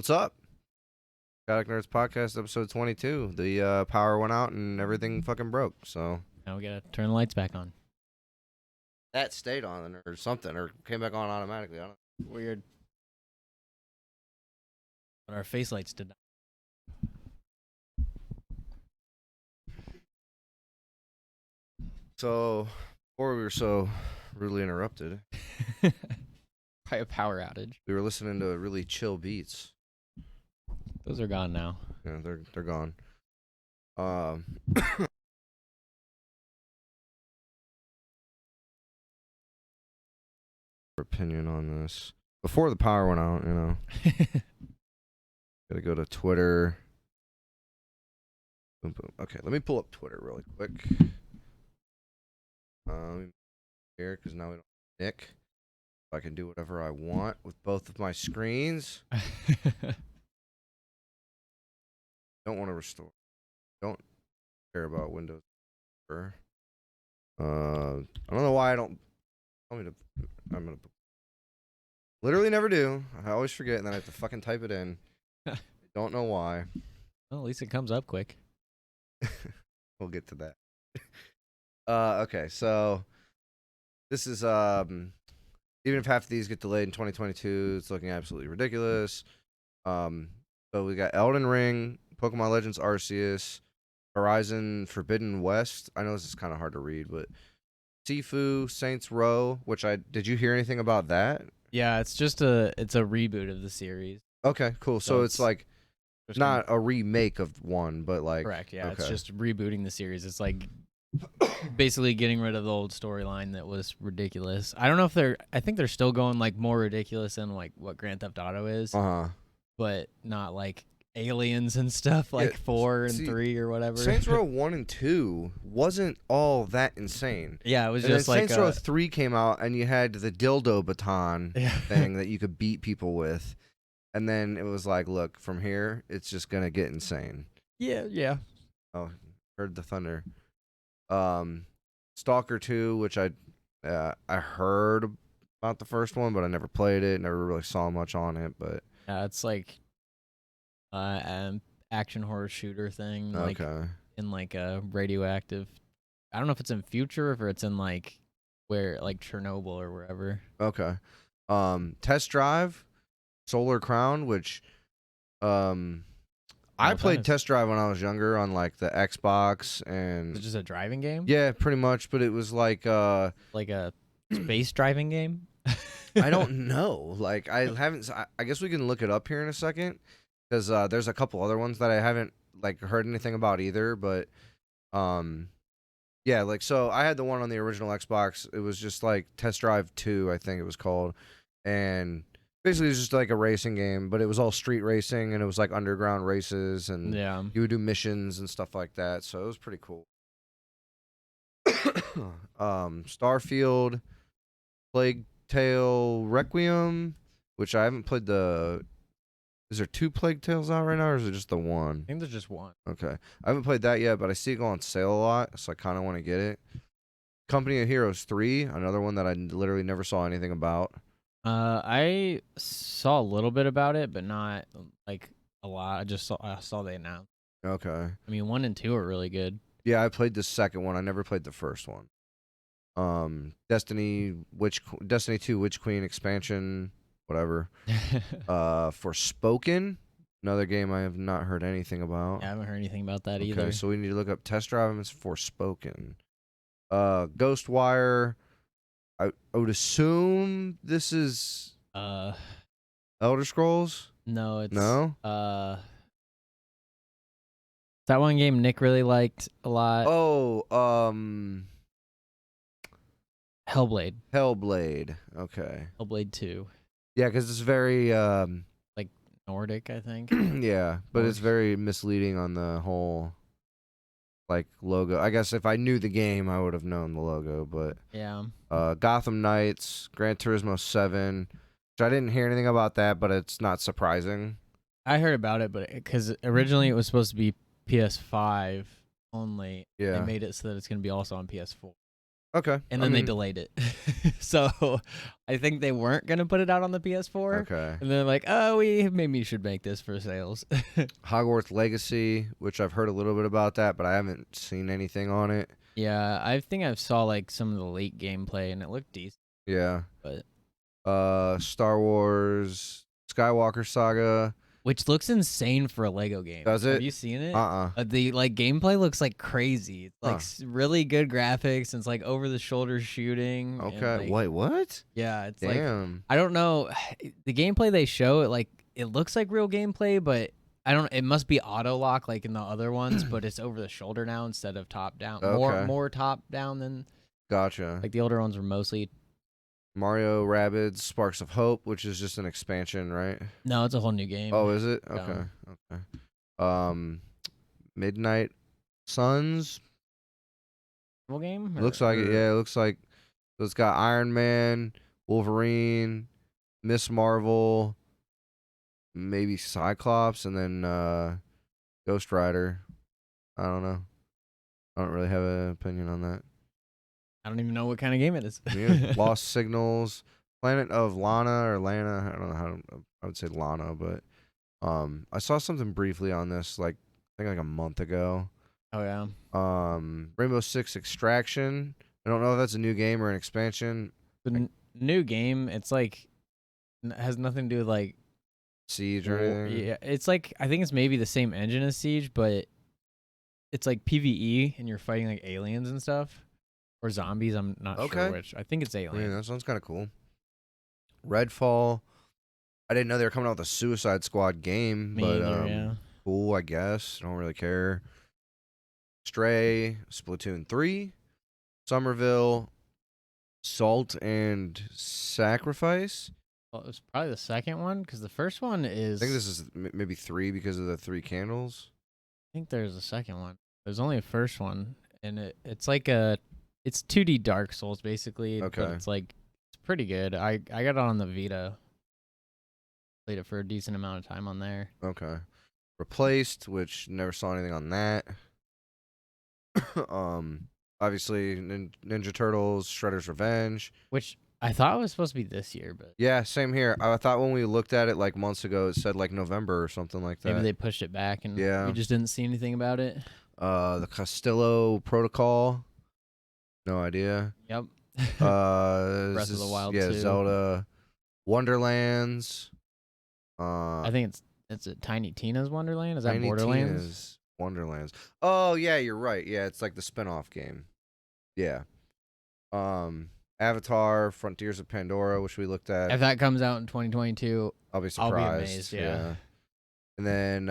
What's up? TheChaoticNerdz Podcast, episode 22. The power went out and everything fucking broke, so... Now we gotta turn the lights back on. That stayed on or something, or came back on automatically. I don't know. Weird. But our face lights did not. So, before we were so rudely interrupted, By a power outage. we were listening to really chill beats. Those are gone now. Yeah, they're gone. Opinion on this. Before the power went out, gotta go to Twitter. Boom, boom. Okay, let me pull up Twitter really quick. Here, because now we don't have Nick. I can do whatever I want with both of my screens. Don't want to restore. Don't care about Windows. I don't know why I don't. I'm gonna. Literally never do. I always forget, and then I have to fucking type it in. Don't know why. Well, at least it comes up quick. We'll get to that. Okay, so this is even if half of these get delayed in 2022, it's looking absolutely ridiculous. So we got Elden Ring, Pokemon Legends Arceus, Horizon Forbidden West. I know this is kind of hard to read, but Sifu, Saints Row, did you hear anything about that? Yeah, it's a reboot of the series. Okay, cool. So it's like not a remake of one, but like correct. Yeah, okay. It's just rebooting the series. It's like basically getting rid of the old storyline that was ridiculous. I don't know if I think they're still going like more ridiculous than like what Grand Theft Auto is, but not like aliens and stuff like 4 and 3 or whatever. Saints Row 1 and 2 wasn't all that insane. Yeah, it was and just then like Saints Row 3 came out, and you had the dildo baton thing that you could beat people with, and then it was like, look, from here, it's just gonna get insane. Yeah. Oh, heard the thunder. Stalker 2, which I heard about the first one, but I never played it, never really saw much on it. But yeah, it's like action horror shooter thing, like in like a radioactive. I don't know if it's in future or if it's in like where like Chernobyl or wherever. Okay. Test Drive, Solar Crown, which I played Test Drive when I was younger on like the Xbox, and it's just a driving game. Yeah, pretty much, but it was like a space driving game. I don't know. Like I guess we can look it up here in a second. Because there's a couple other ones that I haven't like heard anything about either, but yeah, like so I had the one on the original Xbox. It was just like Test Drive 2, I think it was called, and basically it was just like a racing game, but it was all street racing, and it was like underground races, and you would do missions and stuff like that. So it was pretty cool. Starfield, Plague Tale Requiem, which I haven't played the. Is there 2 Plague Tales out right now, or is it just the one? I think there's just one. Okay. I haven't played that yet, but I see it go on sale a lot, so I kind of want to get it. Company of Heroes 3, another one that I literally never saw anything about. I saw a little bit about it, but not like a lot. I saw they announced. Okay. I mean, 1 and 2 are really good. Yeah, I played the second one. I never played the first one. Destiny 2 Witch Queen expansion. Whatever. Forspoken, another game I have not heard anything about. I haven't heard anything about that either. Okay, so we need to look up Test Drive and it's Forspoken. Ghostwire. I would assume this is Elder Scrolls. No, it's no. That one game Nick really liked a lot. Oh, Hellblade. Okay. Hellblade 2. Yeah, because it's very like Nordic, I think. Yeah, but it's very misleading on the whole like logo. I guess if I knew the game, I would have known the logo. But yeah. Gotham Knights, Gran Turismo 7. Which I didn't hear anything about that, but it's not surprising. I heard about it, but because originally it was supposed to be PS5 only. Yeah. They made it so that it's going to be also on PS4. Okay. And then they delayed it. So I think they weren't going to put it out on the PS4. Okay. And they're like, oh, we maybe should make this for sales. Hogwarts Legacy, which I've heard a little bit about that, but I haven't seen anything on it. Yeah, I think I've saw like some of the late gameplay and it looked decent. Yeah. But Star Wars Skywalker Saga. which looks insane for a Lego game. Does it? Have you seen it? The like gameplay looks like crazy. It's like really good graphics and it's like over the shoulder shooting. Okay. Like, Wait, what? Yeah, it's Damn. like I don't know. The gameplay they show it looks like real gameplay, but it must be auto lock like in the other ones, but it's over the shoulder now instead of top down. Okay. More top down than Gotcha. like the older ones were mostly. Mario Rabbids Sparks of Hope, which is just an expansion, right? No, it's a whole new game. Oh, is it? Yeah. Okay. Okay. Midnight Suns. Full game? Looks like it. Yeah, it looks like it's got Iron Man, Wolverine, Miss Marvel, maybe Cyclops, and then Ghost Rider. I don't know. I don't really have an opinion on that. I don't even know what kind of game it is. Yeah, Lost Signals, Planet of Lana or Lana. I don't know how I would say Lana, but I saw something briefly on this I think like a month ago. Oh yeah. Rainbow Six Extraction. I don't know if that's a new game or an expansion. The new game, it's like has nothing to do with like Siege or anything. Yeah, it's like I think it's maybe the same engine as Siege, but it's like PvE and you're fighting like aliens and stuff. Or zombies, I'm not sure which. I think it's alien. Yeah, that sounds kind of cool. Redfall. I didn't know they were coming out with a Suicide Squad game, but cool, I guess. Don't really care. Stray, Splatoon 3, Somerville, Salt and Sacrifice. Well, it was probably the second one because the first one is. I think this is maybe 3 because of the 3 candles. I think there's a second one. There's only a first one, and it's like it's 2D Dark Souls basically. Okay. But it's pretty good. I got it on the Vita. Played it for a decent amount of time on there. Okay. Replaced, which never saw anything on that. Obviously Ninja Turtles, Shredder's Revenge, which I thought was supposed to be this year, but yeah, same here. I thought when we looked at it like months ago, it said like November or something like that. Maybe they pushed it back and we just didn't see anything about it. The Castillo Protocol. No idea. Yep. Breath of the Wild. Yeah, 2. Zelda. Wonderlands. I think it's a Tiny Tina's Wonderland. Is that Tiny Borderlands? Tina's Wonderlands. Oh yeah, you're right. Yeah, it's like the spin-off game. Yeah. Avatar, Frontiers of Pandora, which we looked at. If that comes out in 2022, I'll be surprised. I'll be amazed. Yeah. And then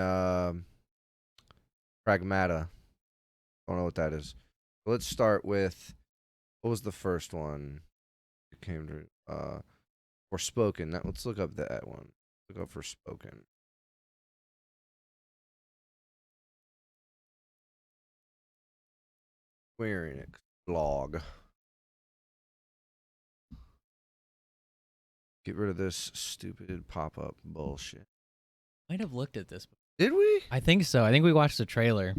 Pragmata. Don't know what that is. Let's start with, what was the first one? It came to Forspoken. Let's look up that one. Look up Forspoken. Square Enix blog. Get rid of this stupid pop-up bullshit. Might have looked at this. Did we? I think so. I think we watched the trailer.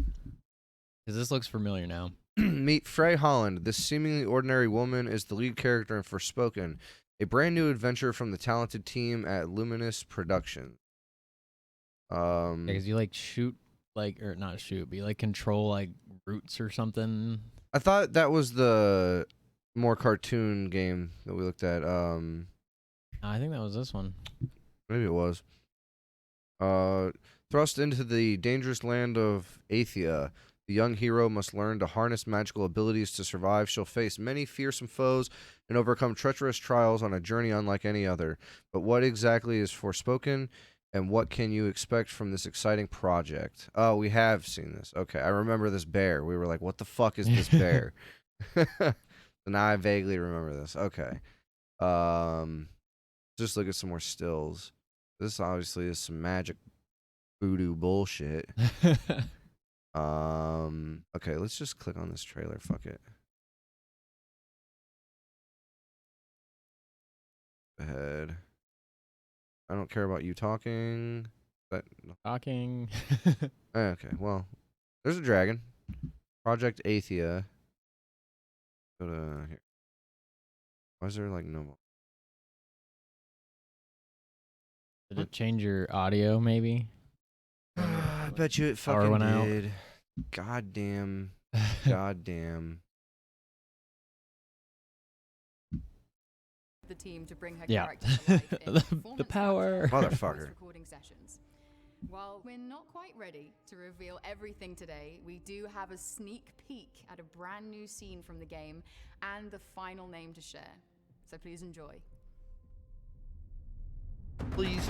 Because this looks familiar now. Meet Frey Holland. This seemingly ordinary woman is the lead character in Forspoken, a brand new adventure from the talented team at Luminous Productions. Because you like shoot, or not shoot, but you like control like roots or something. I thought that was the more cartoon game that we looked at. I think that was this one. Maybe it was. Thrust into the dangerous land of Athia, the young hero must learn to harness magical abilities to survive. She'll face many fearsome foes and overcome treacherous trials on a journey unlike any other. But what exactly is Forspoken, and what can you expect from this exciting project? Oh, we have seen this. Okay, I remember this bear. We were like, what the fuck is this bear? So now I vaguely remember this. Okay. Just look at some more stills. This obviously is some magic voodoo bullshit. Okay, let's just click on this trailer. Fuck it. Go ahead. I don't care about you talking. Talking. Okay, well, there's a dragon. Project Athia. Go to here. Why is there like no? Did it change your audio? Maybe. I bet you it Power fucking went out. did. Goddamn. Goddamn. The team to bring her Yeah. character to life in The performance power. capture Motherfucker. recording sessions. While we're not quite ready to reveal everything today, we do have a sneak peek at a brand new scene from the game and the final name to share. So please enjoy. Please.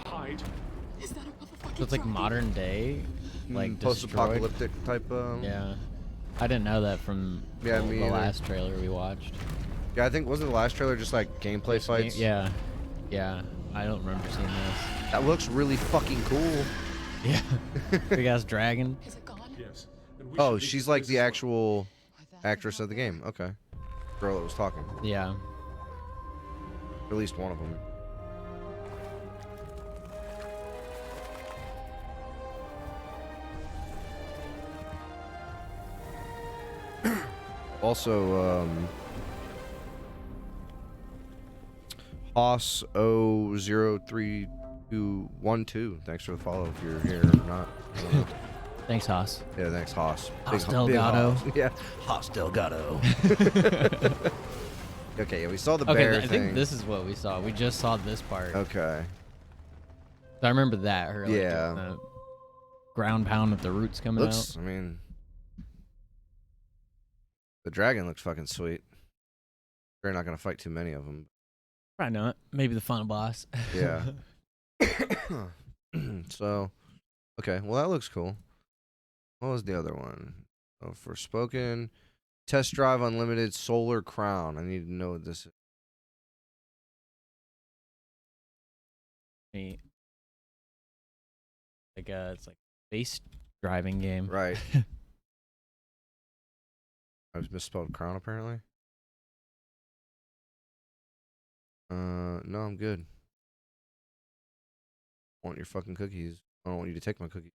Hide. Is that a motherfucking So it's like dragon? modern day, like Post-apocalyptic type. Yeah, I didn't know that from Yeah, the me either. last trailer we watched. Yeah, I think wasn't the last trailer just like gameplay fights? Yeah, I don't remember seeing this. That looks really fucking cool. Yeah, big ass dragon. Is it gone? Yes. And we Oh, should she's leave like this the one. actual actress of the game. Okay. Girl that was talking. Yeah, At least one of them. Also, Hoss 00312. Thanks for the follow if you're here or not. I don't know. thanks, Haas. Yeah, thanks, Hoss. Hoss Big Delgado. Hoss. Yeah, Hoss Delgado. Okay, yeah, we saw the Okay, bear I thing. think this is what we saw. We just saw this part. Okay. I remember that. Her like, Yeah. ground pound with the roots coming Looks, I mean, the dragon looks fucking sweet. We're not gonna fight too many of them. out. Probably not. Maybe the final boss. Yeah. So, okay, well that looks cool. What was the other one? Oh, Forspoken, Test Drive Unlimited Solar Crown. I need to know what this is. Neat. Like it's like space driving game. Right. I was misspelled crown apparently. No, I'm good. I want your fucking cookies. I don't want you to take my cookies.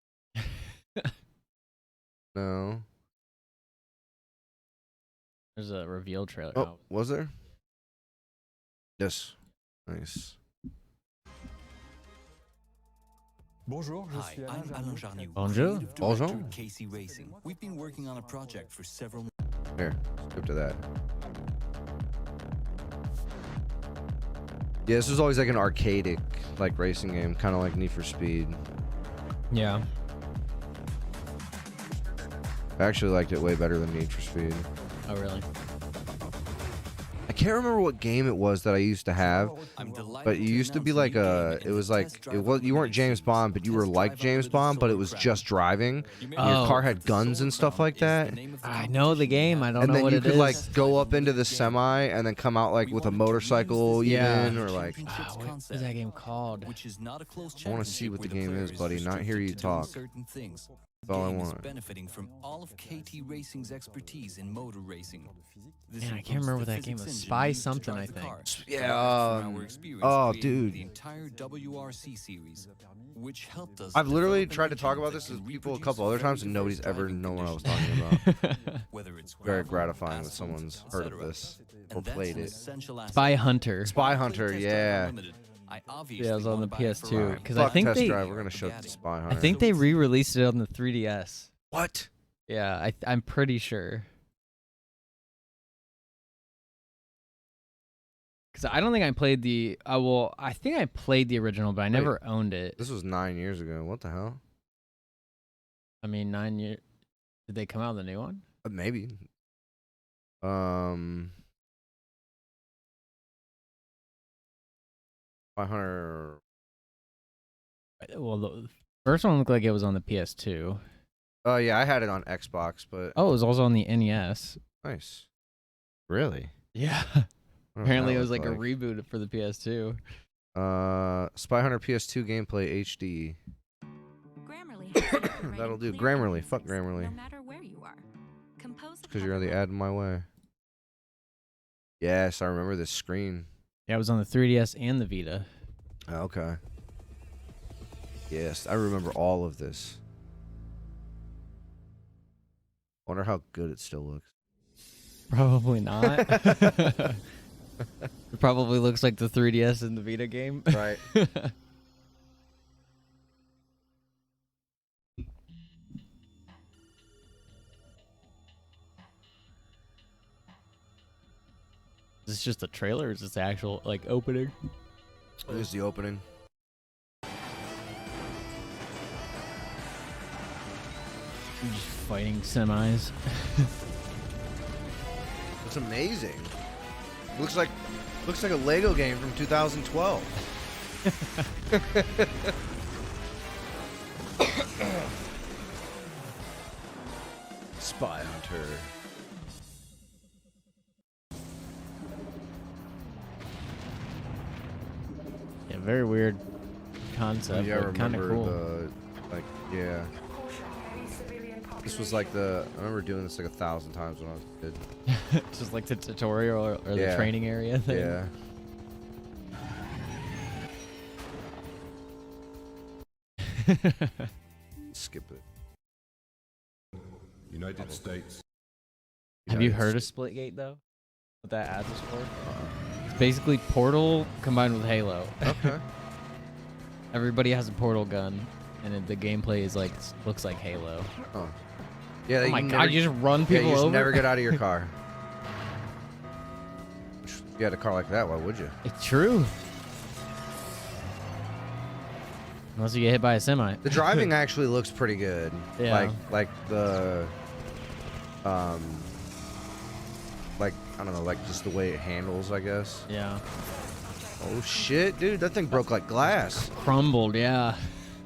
No. There's a reveal trailer. Oh, was there? Yes. Nice. Bonjour, je Hi, suis I'm Alain Jarnier, Bonjour. creative Bonjour. director at Casey Racing. We've been working on a project for several. Here, skip to that. Yeah, this was always like an arcadic, like racing game, kind of like Need for Speed. Yeah. I actually liked it way better than Need for Speed. Oh really? I can't remember what game it was that I used to have, I'm delighted but it used to be announce like new a. game It in was the like Test it Drive was. You weren't Unlimited James series, Bond, but you were Test like Drive James Unlimited Bond, but it Solar was Crown. just driving. You may Oh. Your know car that had the guns Solar and stuff Crown like is the that. name of the I know the competition game. we I have. don't And know then what you it could is. like Test go Drive up into the Unlimited game. semi and then come out like We with a wanted to use motorcycle this Yeah. even, game or as a like. championships What is concept, that game called? which is not a closed I wanna see what the championship game where is, the buddy, player not is hear you restricted to doing talk. certain things. That's all I Game is want. benefiting from all of KT Racing's expertise in motor racing. This Man, I includes can't remember the what that game physics was. engine Spy used to something, drive I the think. car. Yeah, Derived from our experience oh, creating dude. the entire WRC series, which helped us I've literally develop an tried to talk engine about that this can with people a reproduce couple other very times, and nobody's diverse ever driving known what I was conditions. talking about. Whether it's Very gravel, gratifying that asphalt, someone's heard of etc. this or And that's played an it. essential aspect. Spy Hunter. Spy When I Hunter, played Test Drive yeah. Unlimited, I obviously Yeah, it was on wanna the buy a PS2, Ferrari. 'cause I Fuck think Test they- Drive. We're gonna show Bugatti. Spy I Hunter. think they re-released it on the 3DS. What? Yeah, I'm pretty sure. Because I don't think I played the. Well, I think I played the original, but I never owned it. This was 9 years ago. What the hell? I mean, 9 years. Did they come out with a new one? Maybe. Spy Hunter. Well, the first one looked like it was on the PS2. Oh yeah, I had it on Xbox, but Oh, it was also on the NES. nice. Really? Yeah. I don't know what Apparently, that it was looked like a reboot for the PS2. Spy Hunter PS2 gameplay HD. Grammarly has you for That'll writing do. clear Grammarly. Fuck sentences, Grammarly. No matter where you are. Compose a Because you're the cover ad in my way. Yes, I remember this screen. Yeah, it was on the 3DS and the Vita. Okay. Yes, I remember all of this. Wonder how good it still looks. Probably not. It probably looks like the 3DS in the Vita game. Right. Is this just a trailer or is this the actual like opening? Here's the opening. Just fighting semis. It's amazing. Looks like a Lego game from 2012. Spy Hunter. Yeah, very weird concept, Yeah, I but kind of remember cool. yeah. This was like I remember doing this like 1,000 times when I was a kid. Just like the tutorial or the Yeah. training area thing. Yeah. Skip it. United States. Have you heard of Splitgate though? What that adds us for? It's basically Portal combined with Halo. Okay. Everybody has a portal gun, and the gameplay is like looks like Halo. Oh. Yeah. Oh you my can god! never- You just run people you just over. never get out of your car. If you had a car like that, why would you? It's true. Unless you get hit by a semi. The driving actually looks pretty good. Yeah. Like the like I don't know, like just the way it handles, I guess. Yeah. Oh shit, dude, that thing broke like glass. Crumbled. Yeah.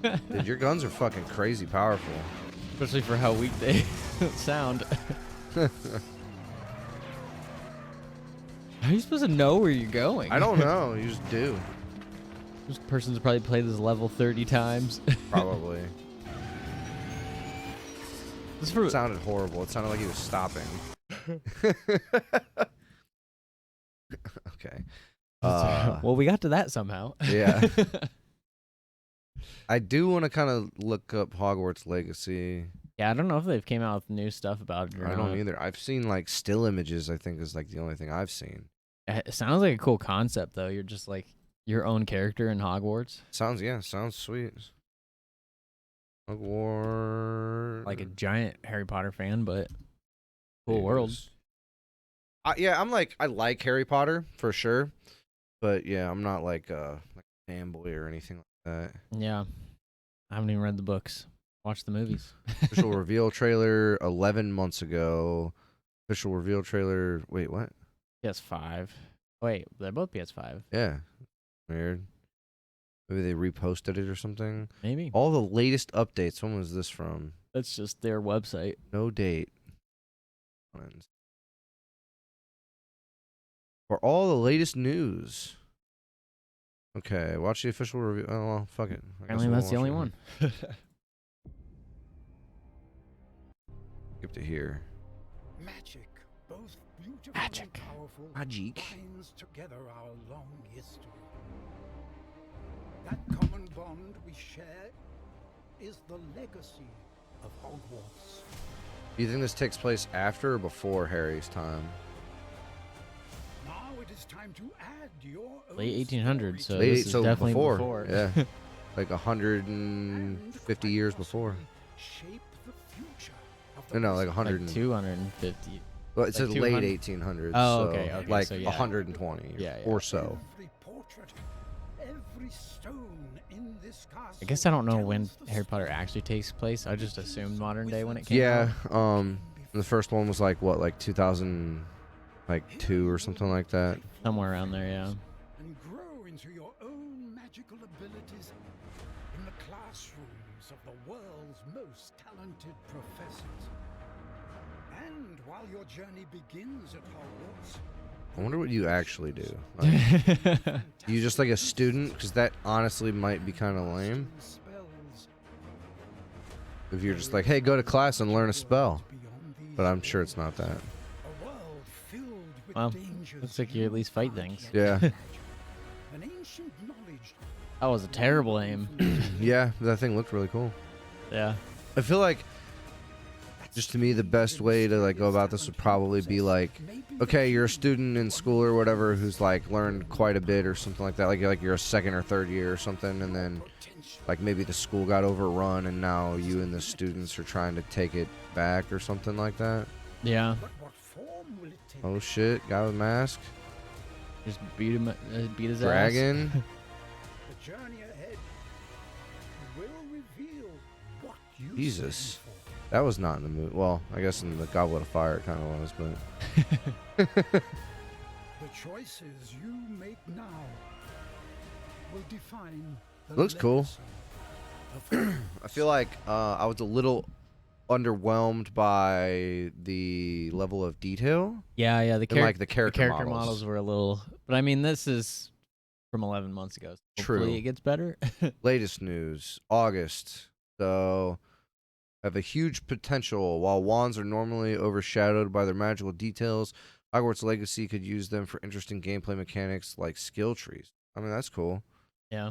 Dude, your guns are fucking crazy powerful. Especially for how weak they sound. How are you supposed to know where you're going? I don't know, you just do. This person's probably played this level 30 times. Probably. This for It sounded horrible. It sounded like he was stopping. Okay. well, we got to that somehow. Yeah. I do want to kind of look up Hogwarts Legacy. Yeah, I don't know if they've came out with new stuff about it or I not. don't either. I've seen like still images, I think is like the only thing I've seen. It sounds like a cool concept though. You're just like your own character in Hogwarts. Sounds sweet. Hogwarts. Like a giant Harry Potter fan, but cool world. Yeah, I like Harry Potter for sure, but yeah, I'm not like a fanboy or anything like that. Yeah. I haven't even read the books. Watched the movies. Official reveal trailer 11 months ago. Official reveal trailer. Wait, what? PS5. Wait, they're both PS5. Yeah. Weird. Maybe they reposted it or something. Maybe. All the latest updates. When was this from? That's just their website. No date. For all the latest news. Okay, watch the official review. Oh, well, fuck it. I guess Apparently we'll that's the watch only it. one. Skip to here. Magic, both beautiful Magic. and powerful, Magic. binds together our long history. That common bond we share is the legacy of Hogwarts. Do you think this takes place after or before Harry's time? Now it is time to add your own Late 1800s, so Late- this is definitely before. Yeah. Like 150 years before. Shape the future of No, like 100. Like 250. Well, it like says 200. late 1800s. Oh, so okay, okay, Like so yeah. 120 Yeah, yeah. or so. Every portrait, every stone in this castle I guess I don't know when tells the Harry Potter story. actually takes place. I just assumed modern day when it came Yeah. out. The first one was like what, like 2002 or something like that. Somewhere around there, yeah. And grow into your own magical abilities in the classrooms of the world's most talented professors. And while your journey begins at Hogwarts, I wonder what you actually do. Like, you just like a student? Because that honestly might be kind of lame. spells If you're just like, hey, go to class and learn a spell. beyond these But I'm sure it's not that. a world filled with Well, dangers looks like you at least fight things. Yeah. An ancient knowledge That was a terrible aim. Yeah, that thing looked really cool. Yeah. I feel like Just to me, the best way to like go about this would probably be like, okay, you're a student in school or whatever who's like learned quite a bit or something like that. Like you're a second or third year or something, and then like maybe the school got overrun and now you and the students are trying to take it back or something like that. Yeah. Oh shit, guy with mask. Just beat him. Beat his Dragon. ass. The journey ahead will reveal what you Jesus. stand for. That was not in the movie. Well, I guess in the Goblet of Fire it kind of was, but The choices you make now will define the Looks cool. legacy of I feel like I was a little underwhelmed by the level of detail. Yeah, yeah. And, like, the character models. models were a little, but I mean, this is from 11 months ago. So True. hopefully it gets better. Latest news, August. So have a huge potential. While wands are normally overshadowed by their magical details, Hogwarts Legacy could use them for interesting gameplay mechanics like skill trees. I mean, that's cool. Yeah.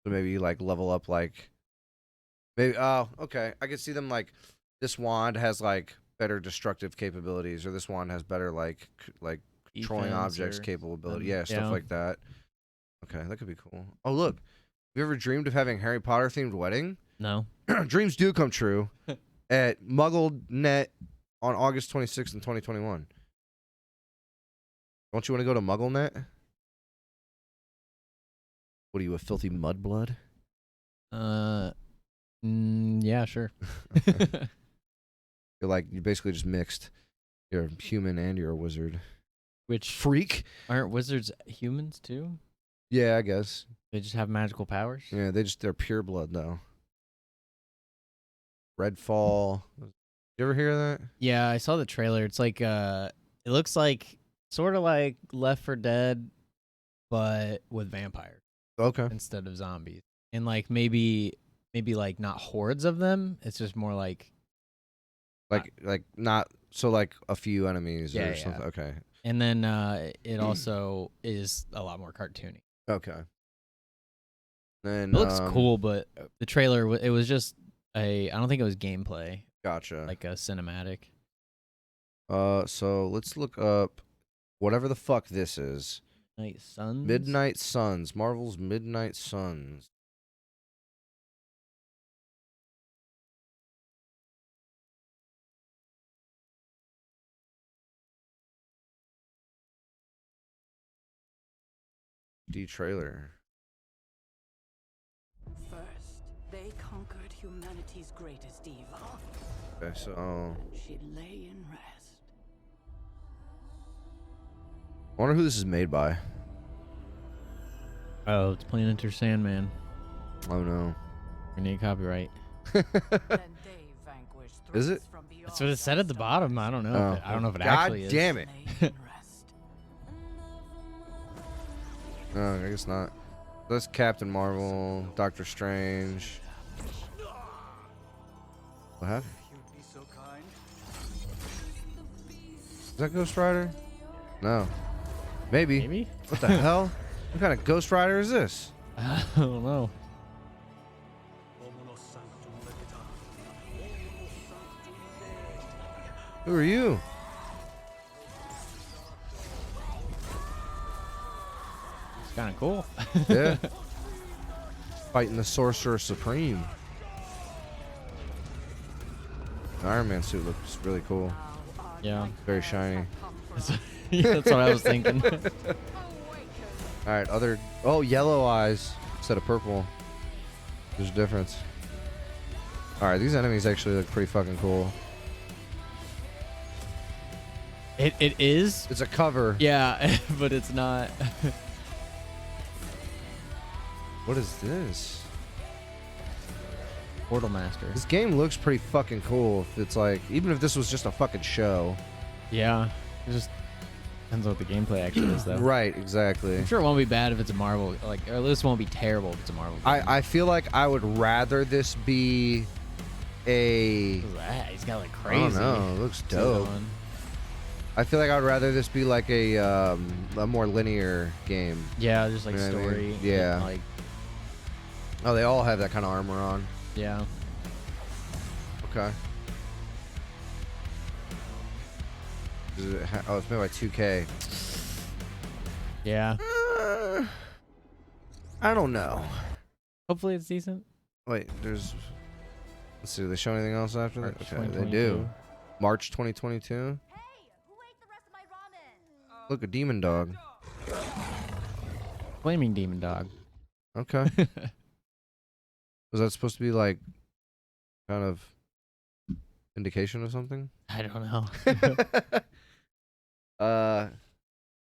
So maybe like level up like maybe okay. I could see them like this wand has like better destructive capabilities, or this wand has better like controlling Defense objects or capability. something. Yeah, stuff like that. Okay, that could be cool. Oh look. Have you ever dreamed of having Harry Potter themed wedding? No. Dreams do come true at MuggleNet on August 26th in 2021. Don't you want to go to MuggleNet? What are you, a filthy mudblood? Yeah, sure. You're like, you basically just mixed. You're a human and you're a wizard. Which Freak? aren't wizards humans too? Yeah, I guess. They just have magical powers. Yeah, they're pure blood though. Redfall. You ever hear of that? Yeah, I saw the trailer. It's like it looks like sort of like Left 4 Dead, but with vampires Okay. instead of zombies. And like maybe like not hordes of them. It's just more like Like not so like a few enemies Yeah, or yeah. something. Okay. and then it also is a lot more cartoony. Okay. Then It looks cool, but the trailer it was just I don't think it was gameplay, Gotcha. like a cinematic. So let's look up whatever the fuck this is. Night Suns. Midnight Suns. Marvel's Midnight Suns. Trailer. First, they conquered humanity's greatest evil. Okay, so She lay in rest. I wonder who this is made by. Oh, it's Planet Enter Sandman. Oh no. We need copyright. Then they vanquished Is it? threats from beyond That's what it said at the bottom. I don't know. Oh. I don't know if it God actually is. damn it. lay in rest. No, I guess not. That's Captain Marvel, Doctor Strange. What happened? You'd be so kind. Is that Ghost Rider? No. Maybe. Maybe? What the hell? What kind of Ghost Rider is this? I don't know. Who are you? It's kind of cool. Yeah. Fighting the Sorcerer Supreme. The Iron Man suit looks really cool. Yeah. Very shiny. Yeah, that's what I was thinking. Alright, other... Oh, yellow eyes instead of purple. There's a difference. Alright, these enemies actually look pretty fucking cool. It is. It's a cover. Yeah, but it's not. What is this? Portal Master. This game looks pretty fucking cool. If it's like... Even if this was just a fucking show. Yeah. It just depends on what the gameplay actually is, though. Right, exactly. I'm sure it won't be bad if it's a Marvel. Like, or at least it won't be terrible if it's a Marvel. Game. I feel like I would rather this be a... Look at that. He's got like I crazy. don't know. It looks suit dope. on. I feel like I'd rather this be like a more linear game. Yeah, just like You know what I mean? story. Yeah. and, like, Oh, they all have that kind of armor on. yeah. Okay. Oh, it's made by 2K. Yeah. I don't know. Hopefully it's decent. Wait, there's. Let's see. Do they show anything else after that? March Okay, they 2022. do. March 2022. Hey, who ate the rest of my ramen? Look, a demon dog. Flaming demon dog. Okay. Was that supposed to be like kind of indication of something? I don't know.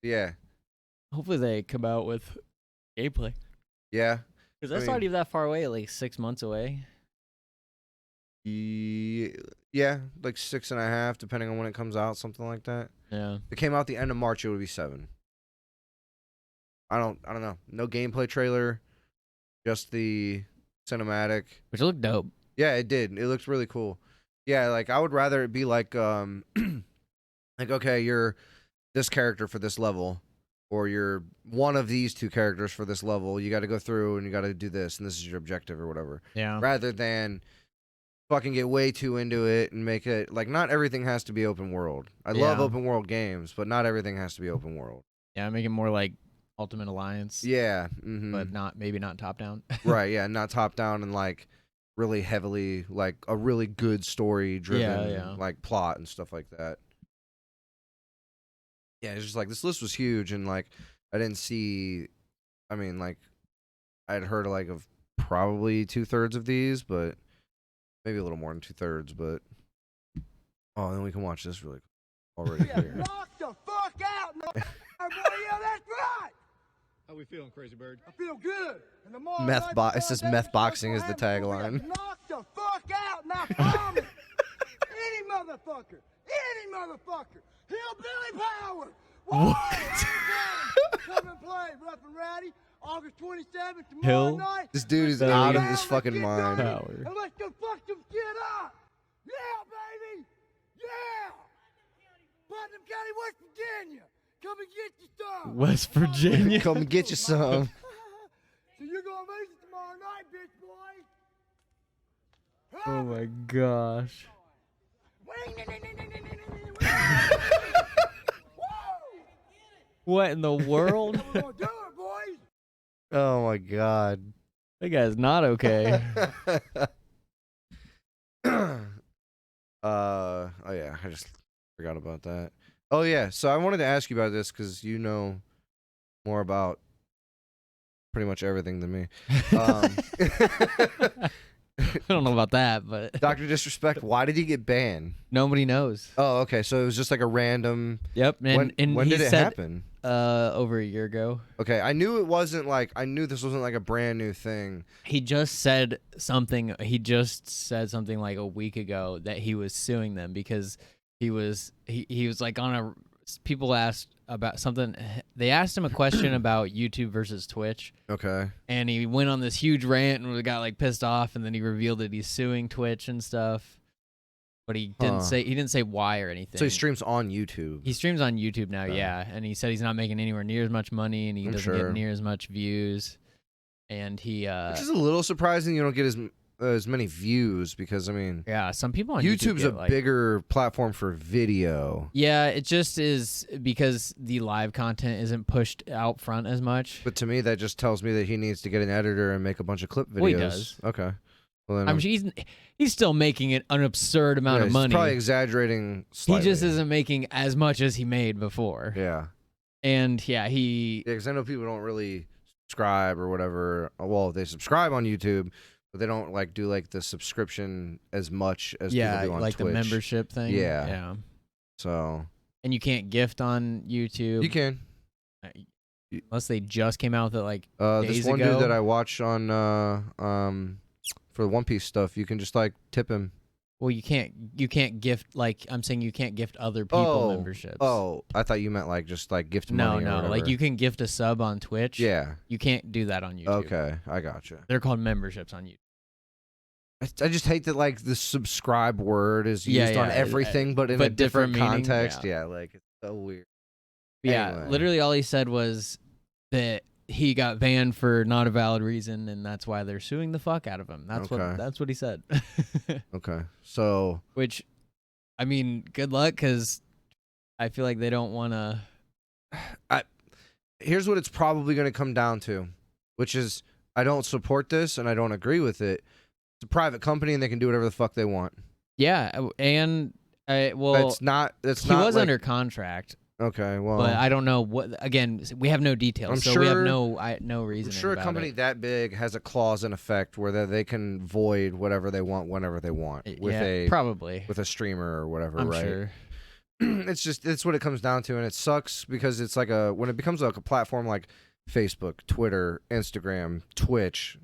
Yeah. Hopefully they come out with gameplay. Yeah. Because that's not even that far away, like 6 months away. Yeah, like 6.5, depending on when it comes out, something like that. Yeah. If it came out the end of March, it would be 7. I don't know. No gameplay trailer, just the cinematic. Which looked dope. Yeah, it did. It looks really cool. Yeah, like I would rather it be like like okay, you're this character for this level, or you're one of these two characters for this level. You got to go through and you got to do this, and this is your objective or whatever. Yeah. Rather than fucking get way too into it and make it like not everything has to be open world. I love open world games, but not everything has to be open world. Yeah, make it more like Ultimate Alliance. Yeah, but maybe not top down. Right, yeah, not top down and like really heavily like a really good story driven like plot and stuff like that. Yeah, it's just like this list was huge and like I didn't see. I mean, like I'd heard like of probably 2/3 of these, but maybe a little more than 2/3. But oh, then we can watch this really already. Knock the fuck out, boy! Yeah, that's right. How we feeling, Crazy Bird? I feel good. And tomorrow Meth night, it says meth boxing is the tagline. Knock the fuck out, and I promise. Any motherfucker. Hillbilly power. What? Come and play, Rough and Rowdy. August 27th, tomorrow night. This dude is out of his fucking mind. And let's go fuck some shit up. Yeah, baby. Yeah. Putnam County, West Virginia. Come and get your stuff. West Virginia. Come and get you some. So you're going to visit tomorrow night, bitch boy. Oh my gosh. What in the world? We're going to do it, boys. Oh my god. That guy's not okay. Oh yeah, I just forgot about that. Oh yeah, so I wanted to ask you about this because you know more about pretty much everything than me. I don't know about that, but Dr. Disrespect, why did he get banned? Nobody knows. Oh, okay, so it was just like a random. Yep. When did it happen? Over a year ago. Okay, I knew it wasn't like this wasn't like a brand new thing. He just said something. He just said something like a week ago that he was suing them because he was like on a. People asked about something. They asked him a question about YouTube versus Twitch. Okay. And he went on this huge rant and got like pissed off, and then he revealed that he's suing Twitch and stuff. But he didn't say why or anything. So he streams on YouTube. He streams on YouTube now, yeah. And he said he's not making anywhere near as much money, and he doesn't get near as much views. And he which is a little surprising. You don't get as many views because I mean, yeah, some people on YouTube's YouTube a bigger platform for video. Yeah, it just is because the live content isn't pushed out front as much. But to me, that just tells me that he needs to get an editor and make a bunch of clip videos. Well, he does. Okay. Well, then I'm sure he's still making it an absurd amount of money. He's probably exaggerating slightly. He just isn't making as much as he made before. Yeah. And yeah, because I know people don't really subscribe or whatever. Well, they subscribe on YouTube, but they don't like do like the subscription as much as people do on like Twitch. The membership thing. Yeah. Yeah. So. And you can't gift on YouTube. You can. Unless they just came out with it like this days one ago. dude that I watched on for the One Piece stuff, you can just like tip him. Well, you can't gift, like I'm saying, you can't gift other people memberships. Oh, I thought you meant like just like gift money. No, like you can gift a sub on Twitch. Yeah. You can't do that on YouTube. Okay, I gotcha. They're called memberships on YouTube. I just hate that like the subscribe word is used on everything, but in a different context. Yeah, like it's so weird. Yeah, Anyway. literally all he said was that he got banned for not a valid reason, and that's why they're suing the fuck out of him. That's what he said. Okay, so which, I mean, good luck because I feel like they don't want to. Here's what it's probably going to come down to, which is I don't support this and I don't agree with it. It's a private company and they can do whatever the fuck they want. Yeah, and well, it's not. He was under contract. Okay, well, but I don't know what. Again, we have no details, so we have no reason. I'm sure a company that big has a clause in effect where they can void whatever they want whenever they want with probably with a streamer or whatever. I'm right? Sure. It's what it comes down to, and it sucks because it's like when it becomes like a platform like Facebook, Twitter, Instagram, Twitch,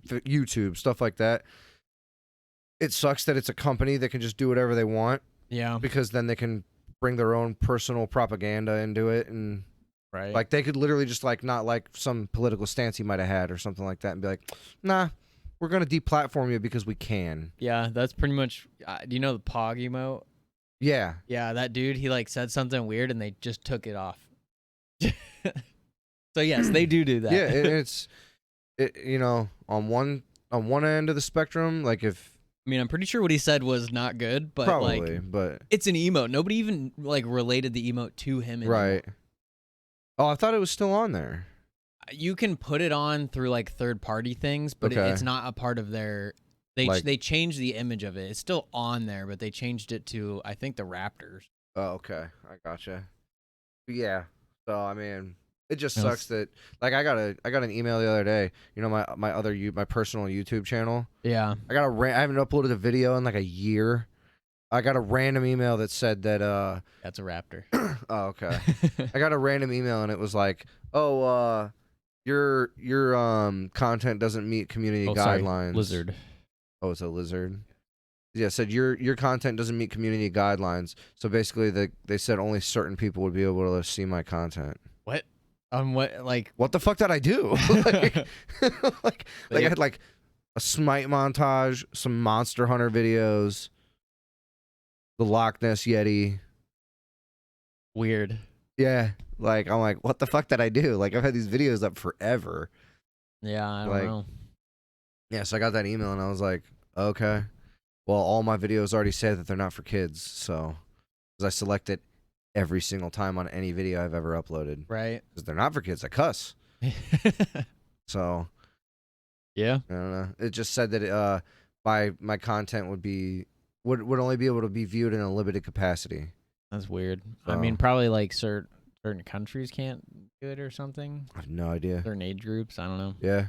YouTube, stuff like that. It sucks that it's a company that can just do whatever they want. Yeah, because then they can bring their own personal propaganda into it, and like they could literally just like not like some political stance he might have had or something like that, and be like, nah, we're gonna deplatform you because we can. Yeah, that's pretty much. Do you know the Pog emote? Yeah. Yeah, that dude, he like said something weird and they just took it off. So yes, they do that. Yeah, it's you know, on one end of the spectrum, like I mean, I'm pretty sure what he said was not good, but probably, but it's an emote. Nobody even like related the emote to him anymore. Right. Oh, I thought it was still on there. You can put it on through like third-party things, but it's not a part of their. They changed the image of it. It's still on there, but they changed it to I think the Raptors. Oh, okay, I gotcha. Yeah. So I mean, it just sucks that like I got an email the other day. You know my personal YouTube channel. Yeah. I haven't uploaded a video in like a year. I got a random email that said that that's a raptor. Oh, okay. I got a random email and it was like, "Oh, your content doesn't meet community guidelines." Sorry. Lizard. Oh, it's a lizard. Yeah, it said your content doesn't meet community guidelines. So basically they said only certain people would be able to see my content. What? What the fuck did I do? like I had like a Smite montage, some Monster Hunter videos, the Loch Ness Yeti. Weird. Yeah, like I'm like, what the fuck did I do? Like I've had these videos up forever. Yeah, I don't know. Yeah, so I got that email and I was like, okay. Well, all my videos already say that they're not for kids, so because I select it every single time on any video I've ever uploaded. Right. Because they're not for kids. I cuss. So. Yeah. I don't know. It just said that my content would only be able to be viewed in a limited capacity. That's weird. So. I mean, probably like certain countries can't do it or something. I have no idea. Certain age groups. I don't know. Yeah.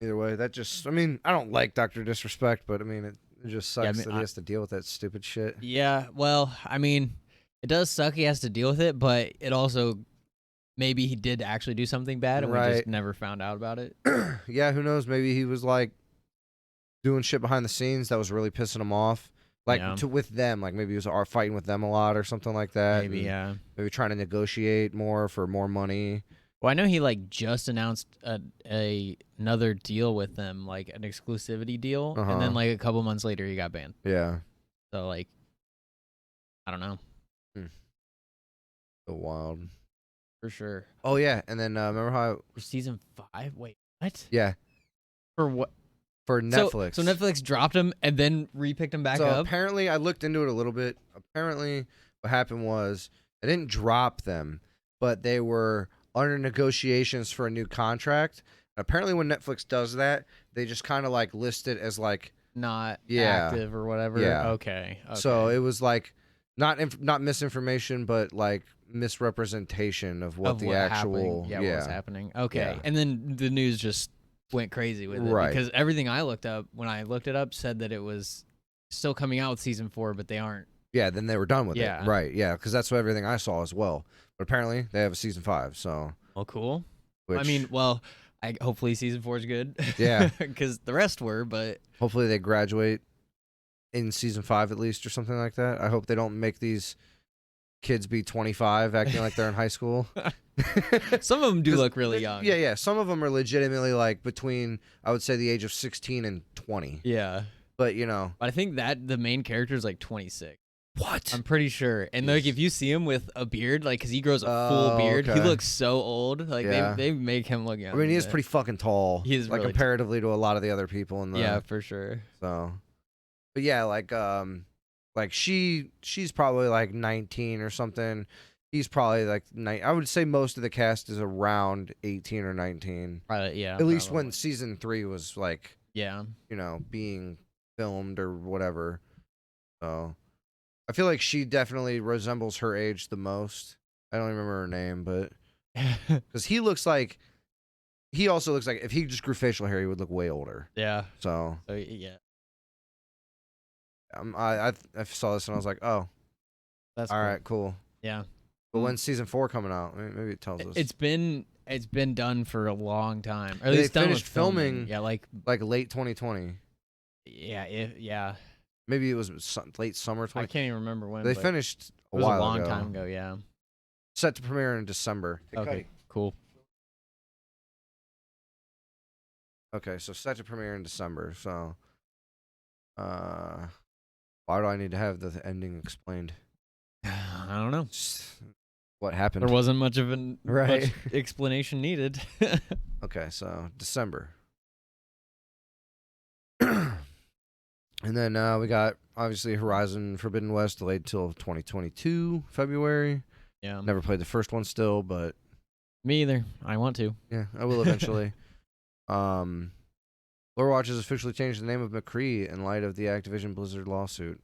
Either way, I mean, I don't like Dr. Disrespect, but I mean, it just sucks that he has to deal with that stupid shit. Yeah, well, I mean, it does suck he has to deal with it, but it also, maybe he did actually do something bad and we just never found out about it. Yeah, who knows? Maybe he was like doing shit behind the scenes that was really pissing him off. Like with them, like maybe he was fighting with them a lot or something like that. Maybe, yeah. Maybe trying to negotiate more for more money. Well, I know he like just announced another deal with them, like an exclusivity deal, and then like a couple months later he got banned. Yeah. So like, I don't know. So wild. For sure. Oh yeah, and then remember how for season 5? Wait, what? Yeah. For what? For Netflix. So Netflix dropped him and then re-picked him back up? So apparently, I looked into it a little bit. Apparently, what happened was they didn't drop them, but they were under negotiations for a new contract. Apparently, when Netflix does that, they just kind of like list it as like not active or whatever. Yeah. Okay. So it was like not misinformation, but like misrepresentation of what the actual what was happening. Okay. Yeah. And then the news just went crazy with it because everything I looked up when I looked it up said that it was still coming out with season 4, but they aren't. Yeah, then they were done with it. Right, yeah, because that's what everything I saw as well. But apparently they have a season 5, so. Well, cool. I mean, well, hopefully season 4 is good. Yeah. Because the rest were, but. Hopefully they graduate in season 5 at least or something like that. I hope they don't make these kids be 25 acting like they're in high school. Some of them do look really young. Yeah. Some of them are legitimately like between, I would say, the age of 16 and 20. Yeah. But, you know. But I think that the main character is like 26. What? I'm pretty sure. And like if you see him with a beard, like because he grows a full beard, he looks so old. Like they make him look young. I mean, he is pretty fucking tall. He is like really comparatively to a lot of the other people in the. Yeah, for sure. So, but yeah, like like she's probably like 19 or something. He's probably like I would say most of the cast is around 18 or 19. Yeah. At least when season 3 was like, yeah, being filmed or whatever. So I feel like she definitely resembles her age the most. I don't remember her name, but because he also looks like if he just grew facial hair, he would look way older. Yeah. So yeah. I saw this and I was like, oh, That's all cool. right, cool. Yeah. But when's season 4 coming out? Maybe it tells us. It's been done for a long time. Or at They least done finished with filming. Yeah, like late 2020. yeah, yeah. Maybe it was late summer 2020. I can't even remember when. They but finished it was while a long ago. time ago. Yeah. Set to premiere in December. Hey, Okay. Cuddy. Cool. Okay, so set to premiere in December. So, why do I need to have the ending explained? I don't know. Just what happened? There wasn't much of an Right. much explanation needed. Okay, so December. And then we got obviously Horizon Forbidden West delayed till 2022 February. Yeah. Never played the first one still, but Me either. I want to. yeah, I will eventually. Lore Watch has officially changed the name of McCree in light of the Activision Blizzard lawsuit.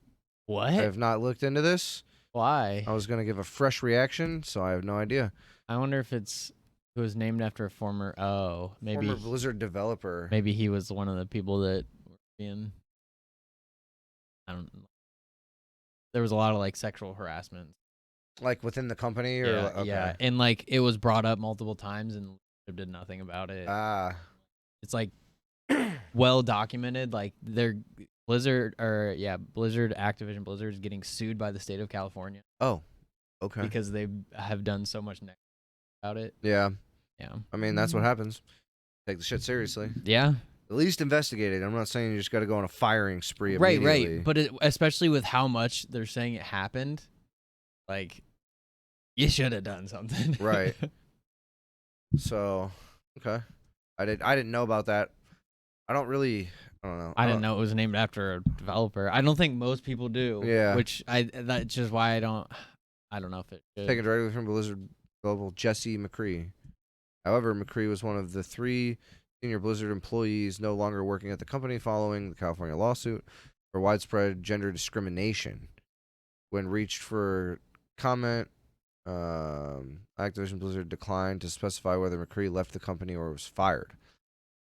What? I have not looked into this. Why? I was going to give a fresh reaction, so I have no idea. I wonder if it was named after a former. Oh, maybe Former Blizzard developer. maybe he was one of the people that were being. I don't. There was a lot of like sexual harassment. Like within the company, or Yeah, okay. yeah, and like it was brought up multiple times, and they did nothing about it. It's like well documented. Like Blizzard Activision Blizzard is getting sued by the state of California. Oh, okay. Because they have done so much about it. Yeah. Yeah. I mean, that's what happens. Take the shit seriously. Yeah. At least investigate it. I'm not saying you just got to go on a firing spree Right, immediately. right. But especially with how much they're saying it happened, like, you should have done something. Right. So, okay. I didn't know about that. I don't know. I didn't know it was named after a developer. I don't think most people do. Yeah. That's just why I don't know if it should. Taken directly from Blizzard Global Jesse McCree. However, McCree was one of the 3 senior Blizzard employees no longer working at the company following the California lawsuit for widespread gender discrimination. When reached for comment, Activision Blizzard declined to specify whether McCree left the company or was fired.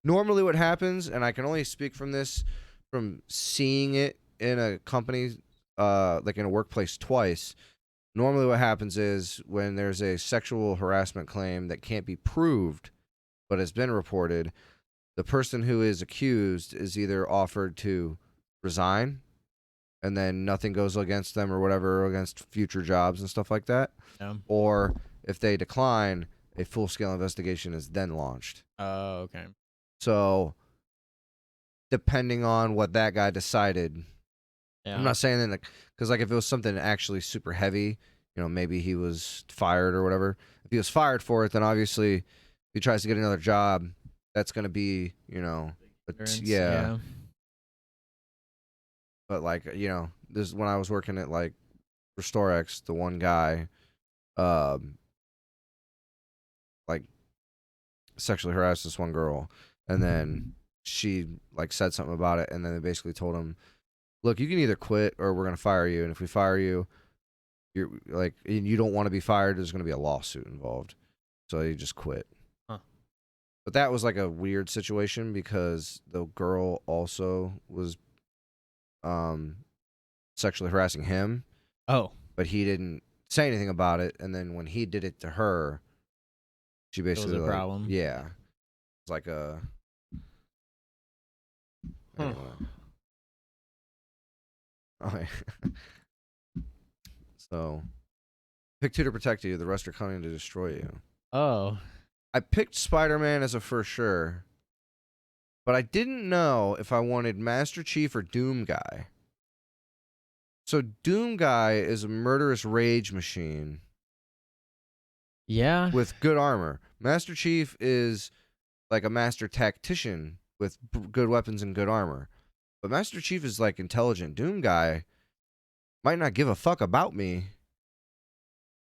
Normally what happens, and I can only speak from this from seeing it in a company, like in a workplace twice, normally what happens is when there's a sexual harassment claim that can't be proved but has been reported, the person who is accused is either offered to resign and then nothing goes against them or whatever against future jobs and stuff like that. Yeah. Or if they decline, a full-scale investigation is then launched. Oh, okay. So depending on what that guy decided, Yeah. I'm not saying that because like if it was something actually super heavy, maybe he was fired or whatever. If he was fired for it, then obviously if he tries to get another job, that's going to be, yeah. But like, this when I was working at like RestoreX, the one guy, like sexually harassed this one girl, and then she like said something about it, and then they basically told him, look, you can either quit or we're going to fire you. And if we fire you, you're like, and you don't want to be fired, there's going to be a lawsuit involved. So you just quit. Huh. But that was like a weird situation because the girl also was sexually harassing him. Oh. But he didn't say anything about it. And then when he did it to her, she basically It was a problem. Yeah. It's like a... Anyway. Okay. So, pick 2 to protect you. The rest are coming to destroy you. Oh. I picked Spiderman as a for sure, but I didn't know if I wanted Master Chief or Doom Guy. So Doom Guy is a murderous rage machine. Yeah. With good armor. Master Chief is like a master tactician with good weapons and good armor. But Master Chief is like intelligent. Doom Guy might not give a fuck about me.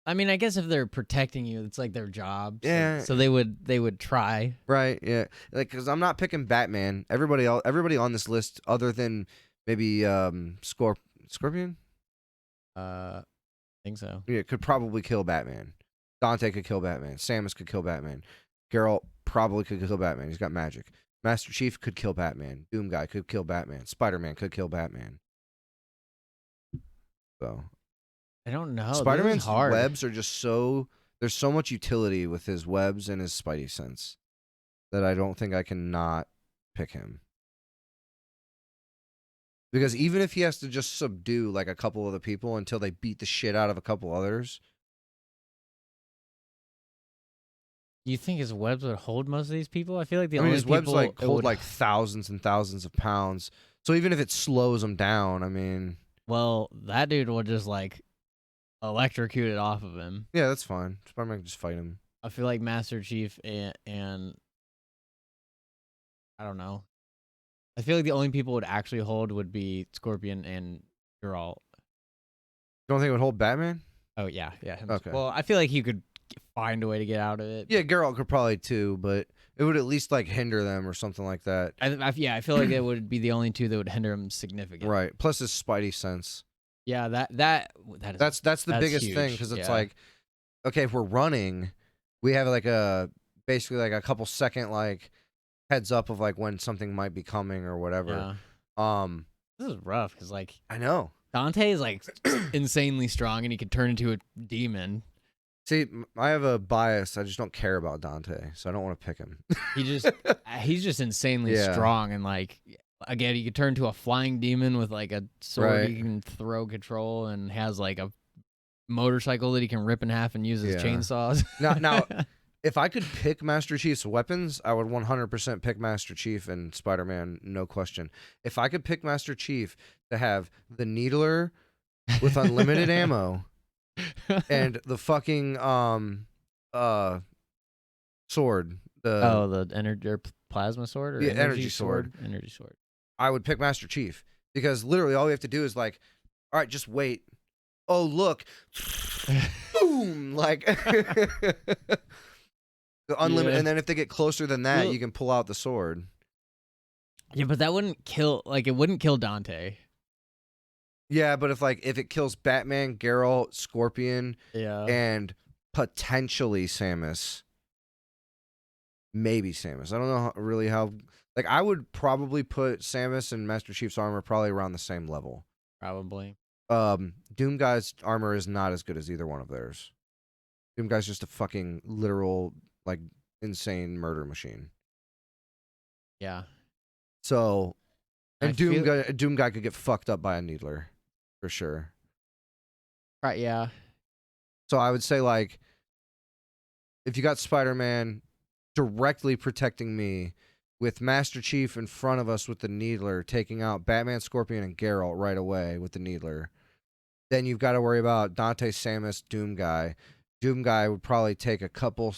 I mean, I guess if they're protecting you, it's like their job. Yeah. So they would try. Right. Yeah. Like, because I'm not picking Batman. Everybody on this list, other than maybe Scorpion. I think so. Yeah, could probably kill Batman. Dante could kill Batman. Samus could kill Batman. Geralt probably could kill Batman. He's got magic. Master Chief could kill Batman. Doom Guy could kill Batman. Spider-Man could kill Batman. So I don't know. Spider-Man's webs are just so... There's so much utility with his webs and his Spidey sense that I don't think I can not pick him. Because even if he has to just subdue like a couple of the people until they beat the shit out of a couple others... You think his webs would hold most of these people? I feel like only his people webs like hold would... like thousands and thousands of pounds. So even if it slows them down, I mean... Well, that dude will just like electrocute it off of him. Yeah, that's fine. Spider-Man can just fight him. I feel like Master Chief and I don't know. I feel like the only people would actually hold would be Scorpion and Geralt. You don't think it would hold Batman? Oh yeah. Okay. Well, I feel like he could find a way to get out of it. Yeah, Geralt could probably too, but it would at least like hinder them or something like that. I feel like it would be the only two that would hinder him significantly. Right. Plus his Spidey sense. Yeah, that's the biggest huge. thing, because it's like, okay, if we're running, we have like basically like a couple second like heads up of like when something might be coming or whatever. Yeah. This is rough because like I know Dante is like insanely strong and he could turn into a demon. See, I have a bias. I just don't care about Dante, so I don't want to pick him. He's just insanely strong, and like again, he could turn into a flying demon with like a sword he can throw control, and has like a motorcycle that he can rip in half and use as chainsaws. Now, if I could pick Master Chief's weapons, I would 100% pick Master Chief and Spider-Man, no question. If I could pick Master Chief to have the Needler with unlimited ammo. And the fucking sword. The energy or plasma sword, or energy sword. Energy sword. I would pick Master Chief because literally all we have to do is like, all right, just wait. Oh look, boom! Like unlimited, and then if they get closer than that, you can pull out the sword. Yeah, but that wouldn't kill. Like it wouldn't kill Dante. Yeah, but if it kills Batman, Geralt, Scorpion, and potentially Samus, maybe Samus. I don't know really how. Like I would probably put Samus and Master Chief's armor probably around the same level. Probably. Doom Guy's armor is not as good as either one of theirs. Doom Guy's just a fucking literal like insane murder machine. Yeah. So, and Doom Guy could get fucked up by a Needler. For sure. Right, yeah. So I would say, like, if you got Spider-Man directly protecting me with Master Chief in front of us with the Needler, taking out Batman, Scorpion, and Geralt right away with the Needler, then you've got to worry about Dante, Samus, Doom Guy. Doom Guy would probably take a couple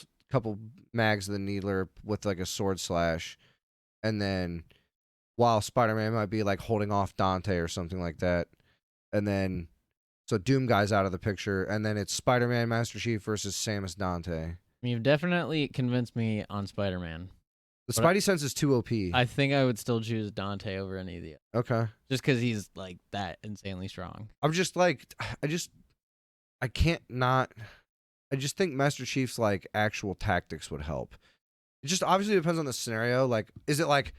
mags of the Needler with, like, a sword slash, and then while Spider-Man might be, like, holding off Dante or something like that. And then, so Doom Guy's out of the picture, and then it's Spider-Man, Master Chief versus Samus Dante. You've definitely convinced me on Spider-Man. The Spidey sense is too OP. I think I would still choose Dante over any of the others. Okay. Just because he's like that insanely strong. I'm just like, I can't not. I just think Master Chief's like actual tactics would help. It just obviously depends on the scenario. Like, is it like,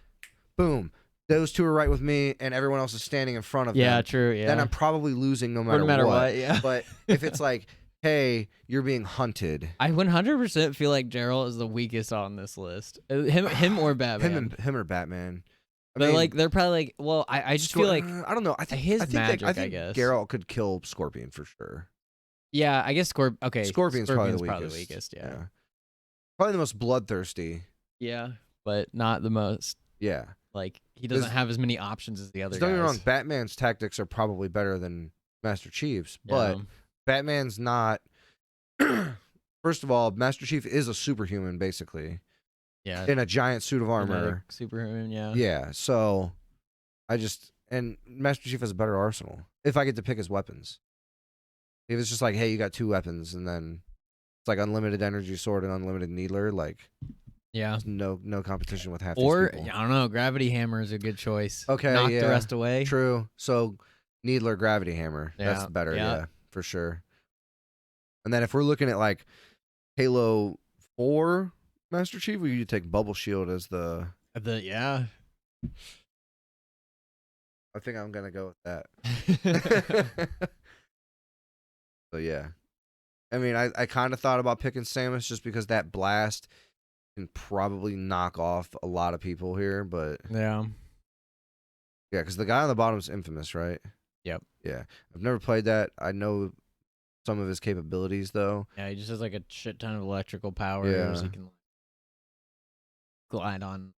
boom, those two are right with me, and everyone else is standing in front of them. Yeah, true. Yeah. Then I'm probably losing no matter what. Yeah. But if it's like, hey, you're being hunted. I 100% feel like Geralt is the weakest on this list. Him or Batman. Him or Batman. But like they're probably like, well, I just feel like I don't know. I think magic. I guess Geralt could kill Scorpion for sure. Yeah, I guess Scorpion's probably the weakest. Yeah. Probably the most bloodthirsty. Yeah, but not the most. Yeah. Like, he doesn't have as many options as the other guys. Don't get me wrong, Batman's tactics are probably better than Master Chief's, but Batman's not... First of all, Master Chief is a superhuman, basically. Yeah. In a giant suit of armor. Superhuman, yeah. Yeah, so... and Master Chief has a better arsenal. If I get to pick his weapons, if it's just like, hey, you got 2 weapons, and then it's like unlimited energy sword and unlimited needler, like, yeah, no competition with half or these people. I don't know, gravity hammer is a good choice. Okay, knock yeah, the rest away. True. So needler, gravity hammer, that's better. Yeah. Yeah, for sure. And then if we're looking at like Halo 4 Master Chief, we could take Bubble Shield as the yeah. I think I'm gonna go with that. So yeah, I mean, I kind of thought about picking Samus just because that blast can probably knock off a lot of people here, but yeah, because the guy on the bottom is infamous, right? Yep. Yeah, I've never played that. I know some of his capabilities though. Yeah, he just has like a shit ton of electrical powers. Yeah. He can grind on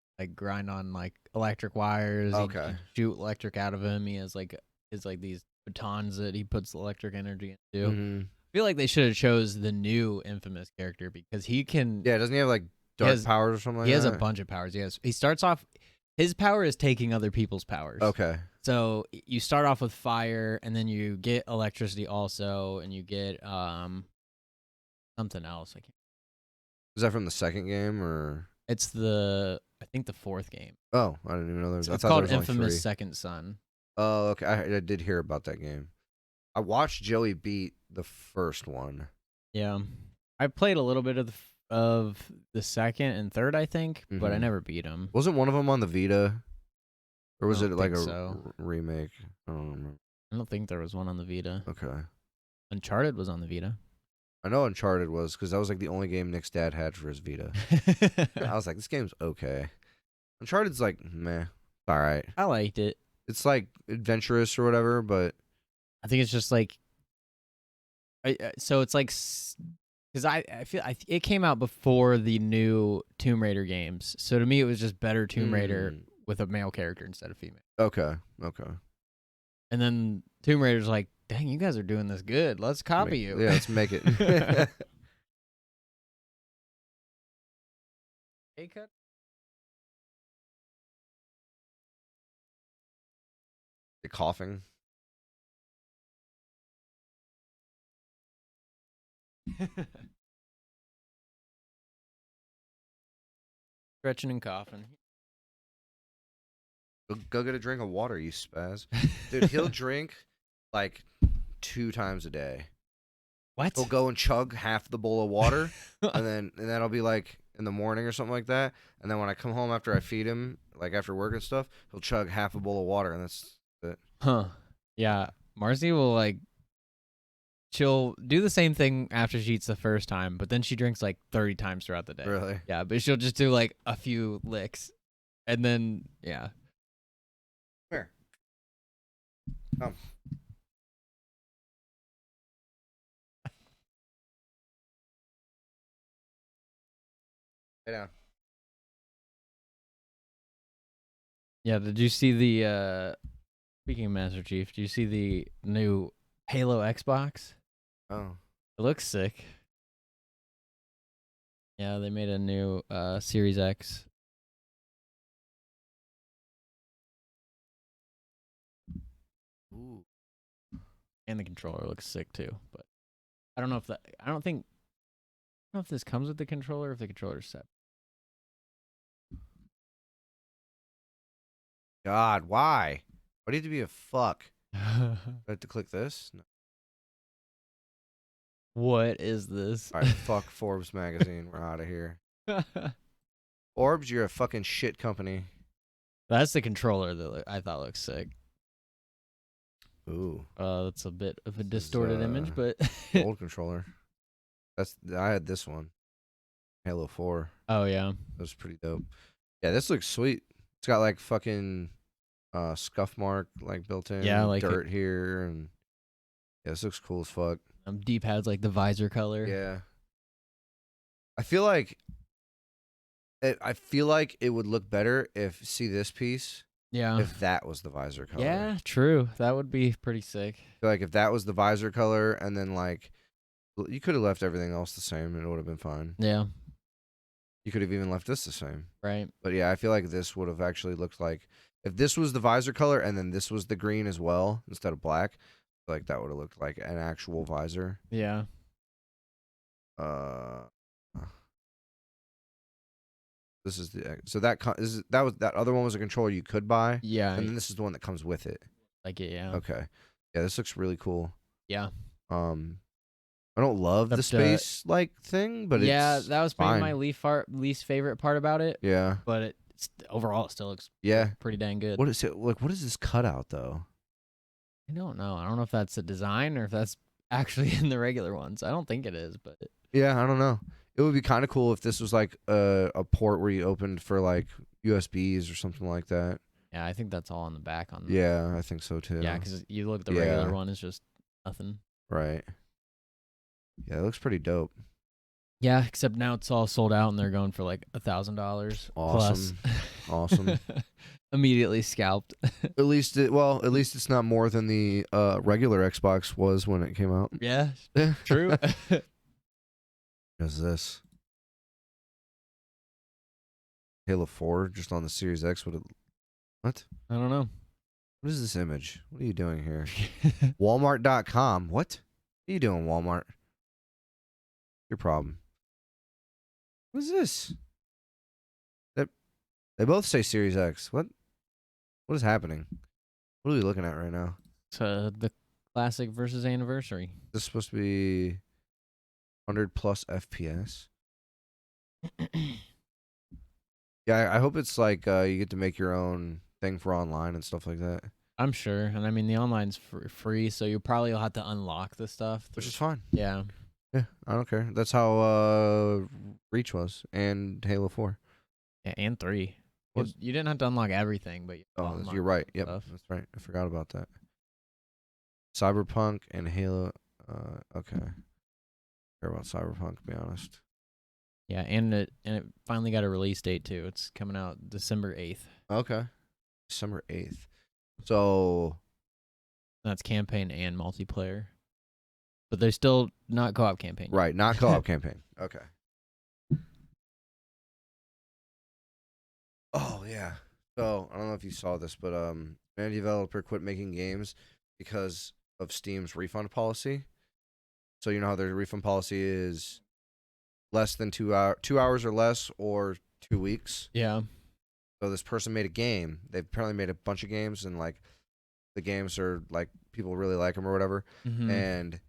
like electric wires. Okay. He can shoot electric out of him. He has like these batons that he puts electric energy into. Mm-hmm. I feel like they should have chose the new infamous character because he can. Yeah, doesn't he have like dark powers or something like that? He has a bunch of powers. He starts off. His power is taking other people's powers. Okay. So you start off with fire, and then you get electricity also, and you get something else. I can't. Is that from the second game or? It's I think the 4th game. Oh, I didn't even know there was. It's I thought called there was only Infamous 3. Second Son. Oh, okay. I did hear about that game. I watched Joey beat the first one. Yeah, I played a little bit of the second and third, I think, but I never beat him. Wasn't one of them on the Vita, or was I it don't like think a so. remake? I don't remember. I don't think there was one on the Vita. Okay. Uncharted was on the Vita. I know Uncharted was because that was like the only game Nick's dad had for his Vita. I was like, this game's okay. Uncharted's like, meh, all right. I liked it. It's like adventurous or whatever, but I think it's just like, so it's like, because I feel it came out before the new Tomb Raider games, so to me it was just better Tomb Raider with a male character instead of female. Okay. And then Tomb Raider's like, dang, you guys are doing this good. Let's copy you. Yeah, let's make it. Hey, cut. You're coughing. Stretching and coughing. Go get a drink of water, you spaz. Dude, he'll drink like 2 times a day. What? He'll go and chug half the bowl of water, and that'll be like in the morning or something like that. And then when I come home after I feed him, like after work and stuff, he'll chug half a bowl of water, and that's it. Huh. Yeah. Marcy will she'll do the same thing after she eats the first time, but then she drinks like 30 times throughout the day. Really? Yeah, but she'll just do like a few licks, and then yeah. Here. Come. Lay down. Yeah, did you see the speaking of Master Chief, did you see the new Halo Xbox? Oh. It looks sick. Yeah, they made a new Series X. Ooh. And the controller looks sick too, but I don't know if I don't know if this comes with the controller or if the controller's set. God, why? Why do you have to be a fuck? Do I have to click this? No. What is this? All right, fuck Forbes magazine. We're out of here. Forbes, you're a fucking shit company. That's the controller that I thought looked sick. Ooh. That's a bit of a distorted image, but old controller. I had this one. Halo 4. Oh yeah. That was pretty dope. Yeah, this looks sweet. It's got like fucking scuff mark like built in. Yeah, like dirt here, and yeah, this looks cool as fuck. D-pad's like the visor color. Yeah. I feel like it would look better if this piece. Yeah. If that was the visor color. Yeah, true. That would be pretty sick. I feel like if that was the visor color, and then like you could have left everything else the same, and it would have been fine. Yeah. You could have even left this the same. Right. But yeah, I feel like this would have actually looked like if this was the visor color and then this was the green as well instead of black, like that would have looked like an actual visor. Yeah. This is that other one was a controller you could buy. Yeah. And then this is the one that comes with it. Like it, yeah. Okay. Yeah, this looks really cool. Yeah. I don't love the space like thing, but yeah, it's that was fine. my least favorite part about it. Yeah. But overall it still looks pretty dang good. What is it like? What is this cutout though? I don't know. I don't know if that's a design or if that's actually in the regular ones. I don't think it is, but yeah, I don't know. It would be kind of cool if this was like a port where you opened for like USBs or something like that. Yeah, I think that's all on the back. Yeah, I think so too. Yeah, because you look at the regular one, it's just nothing. Right. Yeah, it looks pretty dope. Yeah, except now it's all sold out and they're going for like $1,000 plus. Awesome. Immediately scalped. At least it's not more than the regular Xbox was when it came out. Yeah, true. What is this? Halo 4 just on the Series X. What? I don't know. What is this image? What are you doing here? Walmart.com. What are you doing, Walmart? Your problem. What is this? They both say Series X. What is happening? What are we looking at right now? It's the classic versus anniversary. This is supposed to be 100 plus FPS. Yeah, I hope it's like you get to make your own thing for online and stuff like that. I'm sure. And I mean, the online's free, so you probably will have to unlock the stuff. Which is fine. Yeah. Yeah, I don't care. That's how Reach was and Halo 4. Yeah, and 3. You didn't have to unlock everything, but you're right. Yep, that's right. I forgot about that. Cyberpunk and Halo. Okay. Care about Cyberpunk, to be honest. Yeah, and it finally got a release date too. It's coming out December 8th. Okay. December 8th. So that's campaign and multiplayer. But they're still not co-op campaign. Right, not co-op campaign. Okay. Oh, yeah. So, I don't know if you saw this, but an developer quit making games because of Steam's refund policy. So, you know how their refund policy is less than 2 hours or less, or 2 weeks? Yeah. So, this person made a game. They've apparently made a bunch of games, and, like, the games are, like, people really like them or whatever. Mm-hmm. And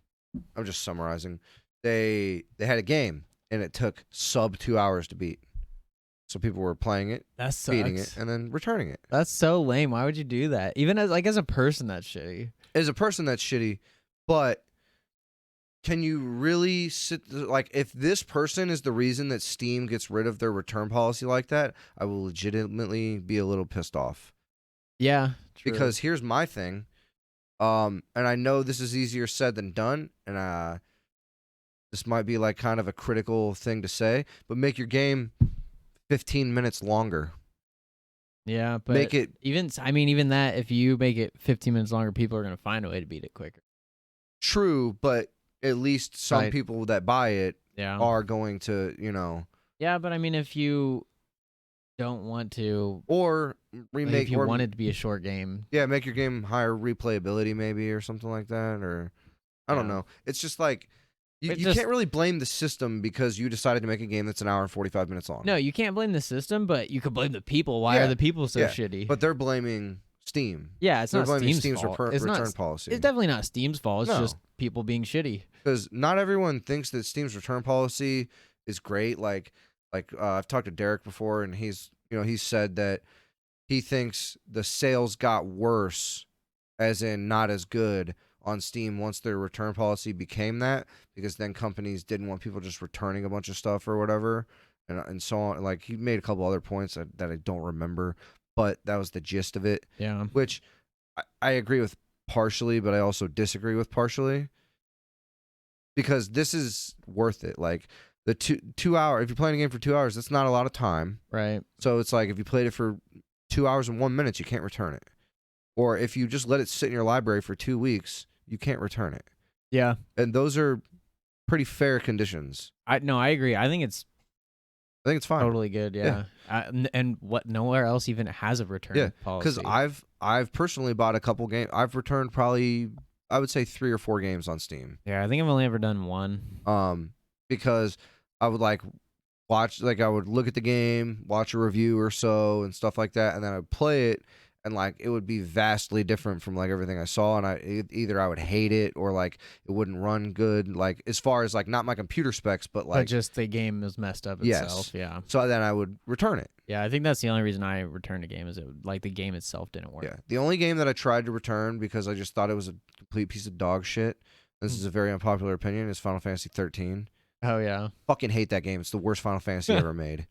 I'm just summarizing. They had a game, and it took sub 2 hours to beat. So people were playing it, beating it, and then returning it. That's so lame. Why would you do that? Even as a person, that's shitty. As a person, that's shitty. But can you really like, if this person is the reason that Steam gets rid of their return policy like that, I will legitimately be a little pissed off. Yeah, true. Because here's my thing. And I know this is easier said than done, and this might be like kind of a critical thing to say, but make your game 15 minutes longer. Yeah, but make it even that, if you make it 15 minutes longer, people are going to find a way to beat it quicker. True, but at least some people that buy it are going to, Yeah, but I mean, if you don't want to, or remake, if you want it to be a short game, make your game higher replayability maybe, or something like that, or I don't know. It's just like you can't really blame the system because you decided to make a game that's an hour and 45 minutes long. No, you can't blame the system, but you could blame the people. Why are the people so shitty? But they're blaming Steam. Yeah, it's not Steam's fault. Return policy. It's definitely not Steam's fault. It's just people being shitty. Because not everyone thinks that Steam's return policy is great. Like I've talked to Derek before, and he said that he thinks the sales got worse, as in not as good, on Steam once their return policy became that, because then companies didn't want people just returning a bunch of stuff or whatever, and so on. Like, he made a couple other points that I don't remember, but that was the gist of it. Yeah. Which I agree with partially, but I also disagree with partially, because this is worth it. Like, the 2 hour, if you're playing a game for 2 hours, that's not a lot of time. Right. So it's like, if you played it for 2 hours and 1 minute, you can't return it. Or if you just let it sit in your library for 2 weeks, you can't return it. Yeah. And those are pretty fair conditions. I agree. I think I think it's fine. Totally good, yeah. And what? Nowhere else even has a return policy. Because I've personally bought a couple games. I've returned probably, I would say 3 or 4 games on Steam. Yeah, I think I've only ever done one. Because I would watch, I would look at the game, watch a review or so and stuff like that, and then I'd play it, and it would be vastly different from everything I saw, and either I would hate it or it wouldn't run good, as far as not my computer specs, but just the game is messed up itself. Yeah. So then I would return it. Yeah, I think that's the only reason I returned a game is the game itself didn't work. Yeah. The only game that I tried to return because I just thought it was a complete piece of dog shit. This is a very unpopular opinion. Is Final Fantasy 13. Oh yeah. Fucking hate that game. It's the worst Final Fantasy ever made.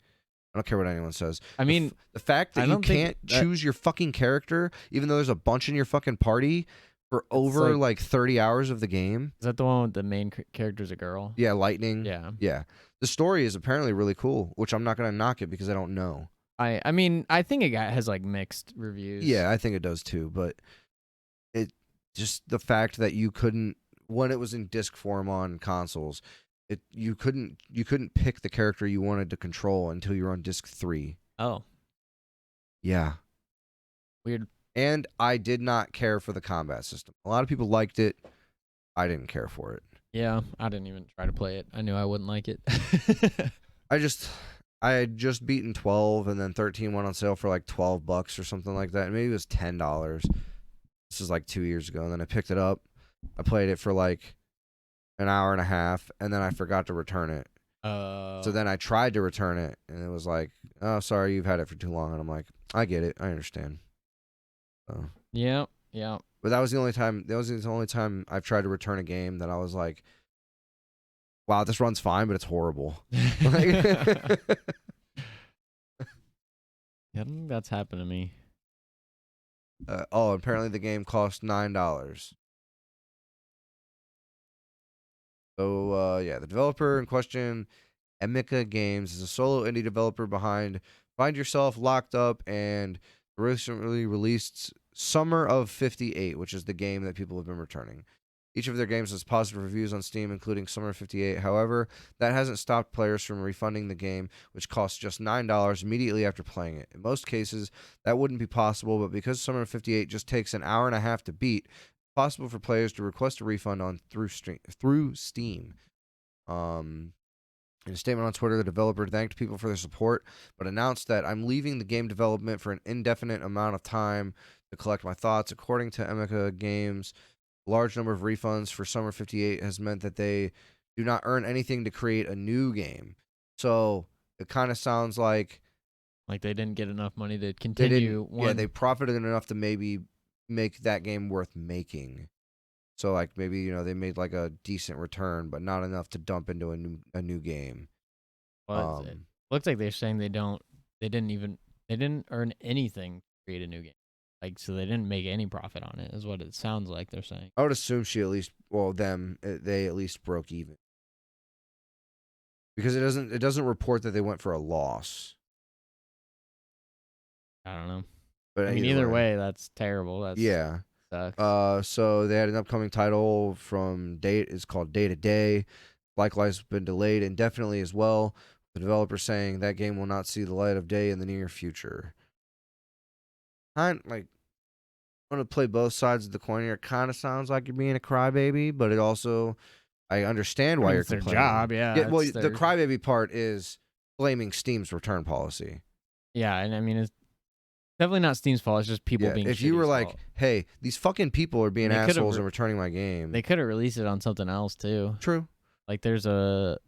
I don't care what anyone says. I mean, the fact that you can't choose your fucking character, even though there's a bunch in your fucking party, for over 30 hours of the game. Is that the one with the main character's a girl? Yeah, Lightning. Yeah. Yeah. The story is apparently really cool, which I'm not going to knock it because I don't know. I mean, I think it has mixed reviews. Yeah, I think it does too, but it just the fact that you couldn't, when it was in disc form on consoles, you couldn't pick the character you wanted to control until you were on disc 3. Oh. Yeah. Weird. And I did not care for the combat system. A lot of people liked it. I didn't care for it. Yeah, I didn't even try to play it. I knew I wouldn't like it. I had just beaten 12, and then 13 went on sale for $12 or something like that. And maybe it was $10. This is 2 years ago. And then I picked it up. I played it for an hour and a half, and then I forgot to return it. So then I tried to return it, and it was oh, sorry, you've had it for too long. And I'm like, I get it. I understand. Yeah. But that was the only time. That was the only time I've tried to return a game that I was like, "Wow, this runs fine, but it's horrible." Yeah, I don't think that's happened to me. Apparently the game cost $9. So yeah, the developer in question, Emeka Games, is a solo indie developer behind Find Yourself, Locked Up, and recently released Summer of 58, which is the game that people have been returning. Each of their games has positive reviews on Steam, including Summer of 58. However, that hasn't stopped players from refunding the game, which costs just $9 immediately after playing it. In most cases, that wouldn't be possible, but because Summer of 58 just takes an hour and a half to beat, it's possible for players to request a refund through Steam. In a statement on Twitter, the developer thanked people for their support, but announced that I'm leaving the game development for an indefinite amount of time to collect my thoughts. According to Emeka Games, a large number of refunds for Summer 58 has meant that they do not earn anything to create a new game. So it kind of sounds like they didn't get enough money to continue. Yeah, they profited enough to maybe make that game worth making. So maybe they made a decent return, but not enough to dump into a new game. Well, it looks like they're saying they didn't earn anything to create a new game. So they didn't make any profit on it, is what it sounds like they're saying. I would assume they at least broke even. Because it doesn't report that they went for a loss. I don't know. But I mean, either way, that's terrible. Sucks. So they had an upcoming title from it's called Day to Day. Likewise, been delayed indefinitely as well. The developer saying that game will not see the light of day in the near future. I'm going to play both sides of the coin here. It kind of sounds like you're being a crybaby, but it also, I understand why you're complaining. Their job, yeah. Well, the crybaby part is blaming Steam's return policy. Yeah, and I mean, it's definitely not Steam's fault. It's just people being. If you were fault. hey, these fucking people are being assholes and returning my game, they could have released it on something else too. True. There's a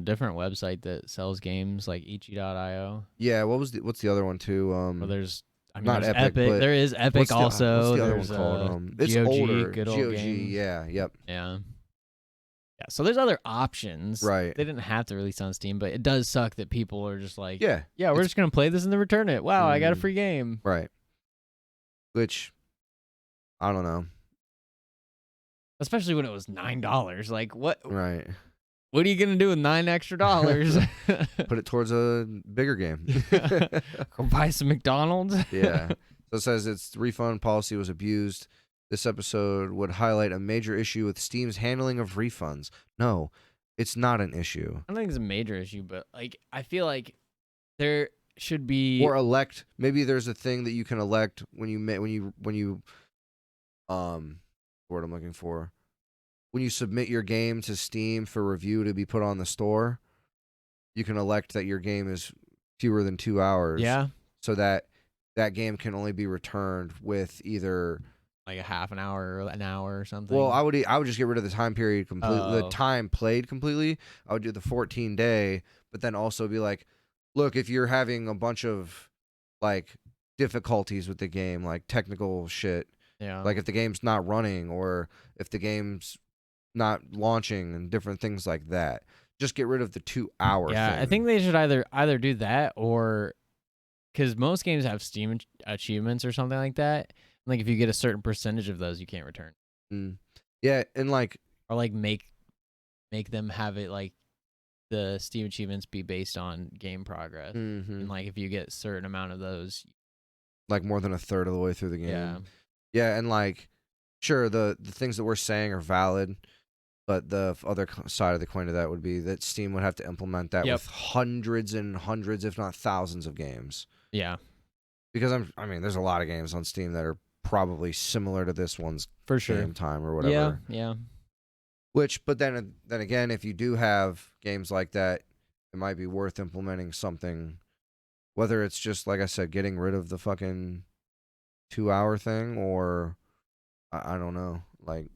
different website that sells games like Ichi.io. Yeah, what's the other one too? Well, there's not Epic. But there is Epic also. What's the other there's one called? It's GOG, older. Good old GOG. games. Yeah. Yep. Yeah. Yeah. So there's other options. Right. They didn't have to release on Steam, but it does suck that people are just yeah, we're just gonna play this and then return it. Wow, I got a free game. Right. Which, I don't know. Especially when it was $9. What? Right. What are you gonna do with $9 extra? Put it towards a bigger game. Go buy some McDonald's. Yeah. So it says its refund policy was abused. This episode would highlight a major issue with Steam's handling of refunds. No, it's not an issue. I don't think it's a major issue, but I feel like There should be or elect. Maybe there's a thing that you can elect when you what I'm looking for. When you submit your game to Steam for review to be put on the store, you can elect that your game is fewer than 2 hours. Yeah. So that game can only be returned with either like a half an hour or an hour or something. Well, I would just get rid of the time period completely. The Oh. time played completely. I would do the 14-day, but then also be like, look, if you're having a bunch of like difficulties with the game, like technical shit, Yeah. like if the game's not running or if the game's not launching and different things like that, just get rid of the 2 hour Yeah, thing. I think they should either do that or because most games have Steam achievements or something like that. Like if you get a certain percentage of those, you can't return. Yeah, and like or like make them have it like the Steam achievements be based on game progress, and like if you get a certain amount of those, like more than a third of the way through the game. Yeah, and like sure the things that we're saying are valid. But the other side of the coin to that would be that Steam would have to implement that with hundreds and hundreds, if not thousands, of games. Yeah. Because there's a lot of games on Steam that are probably similar to this one's for sure game time or whatever. Yeah. But then again, if you do have games like that, it might be worth implementing something. Whether it's just like I said, getting rid of the fucking 2 hour thing, or I don't know, like.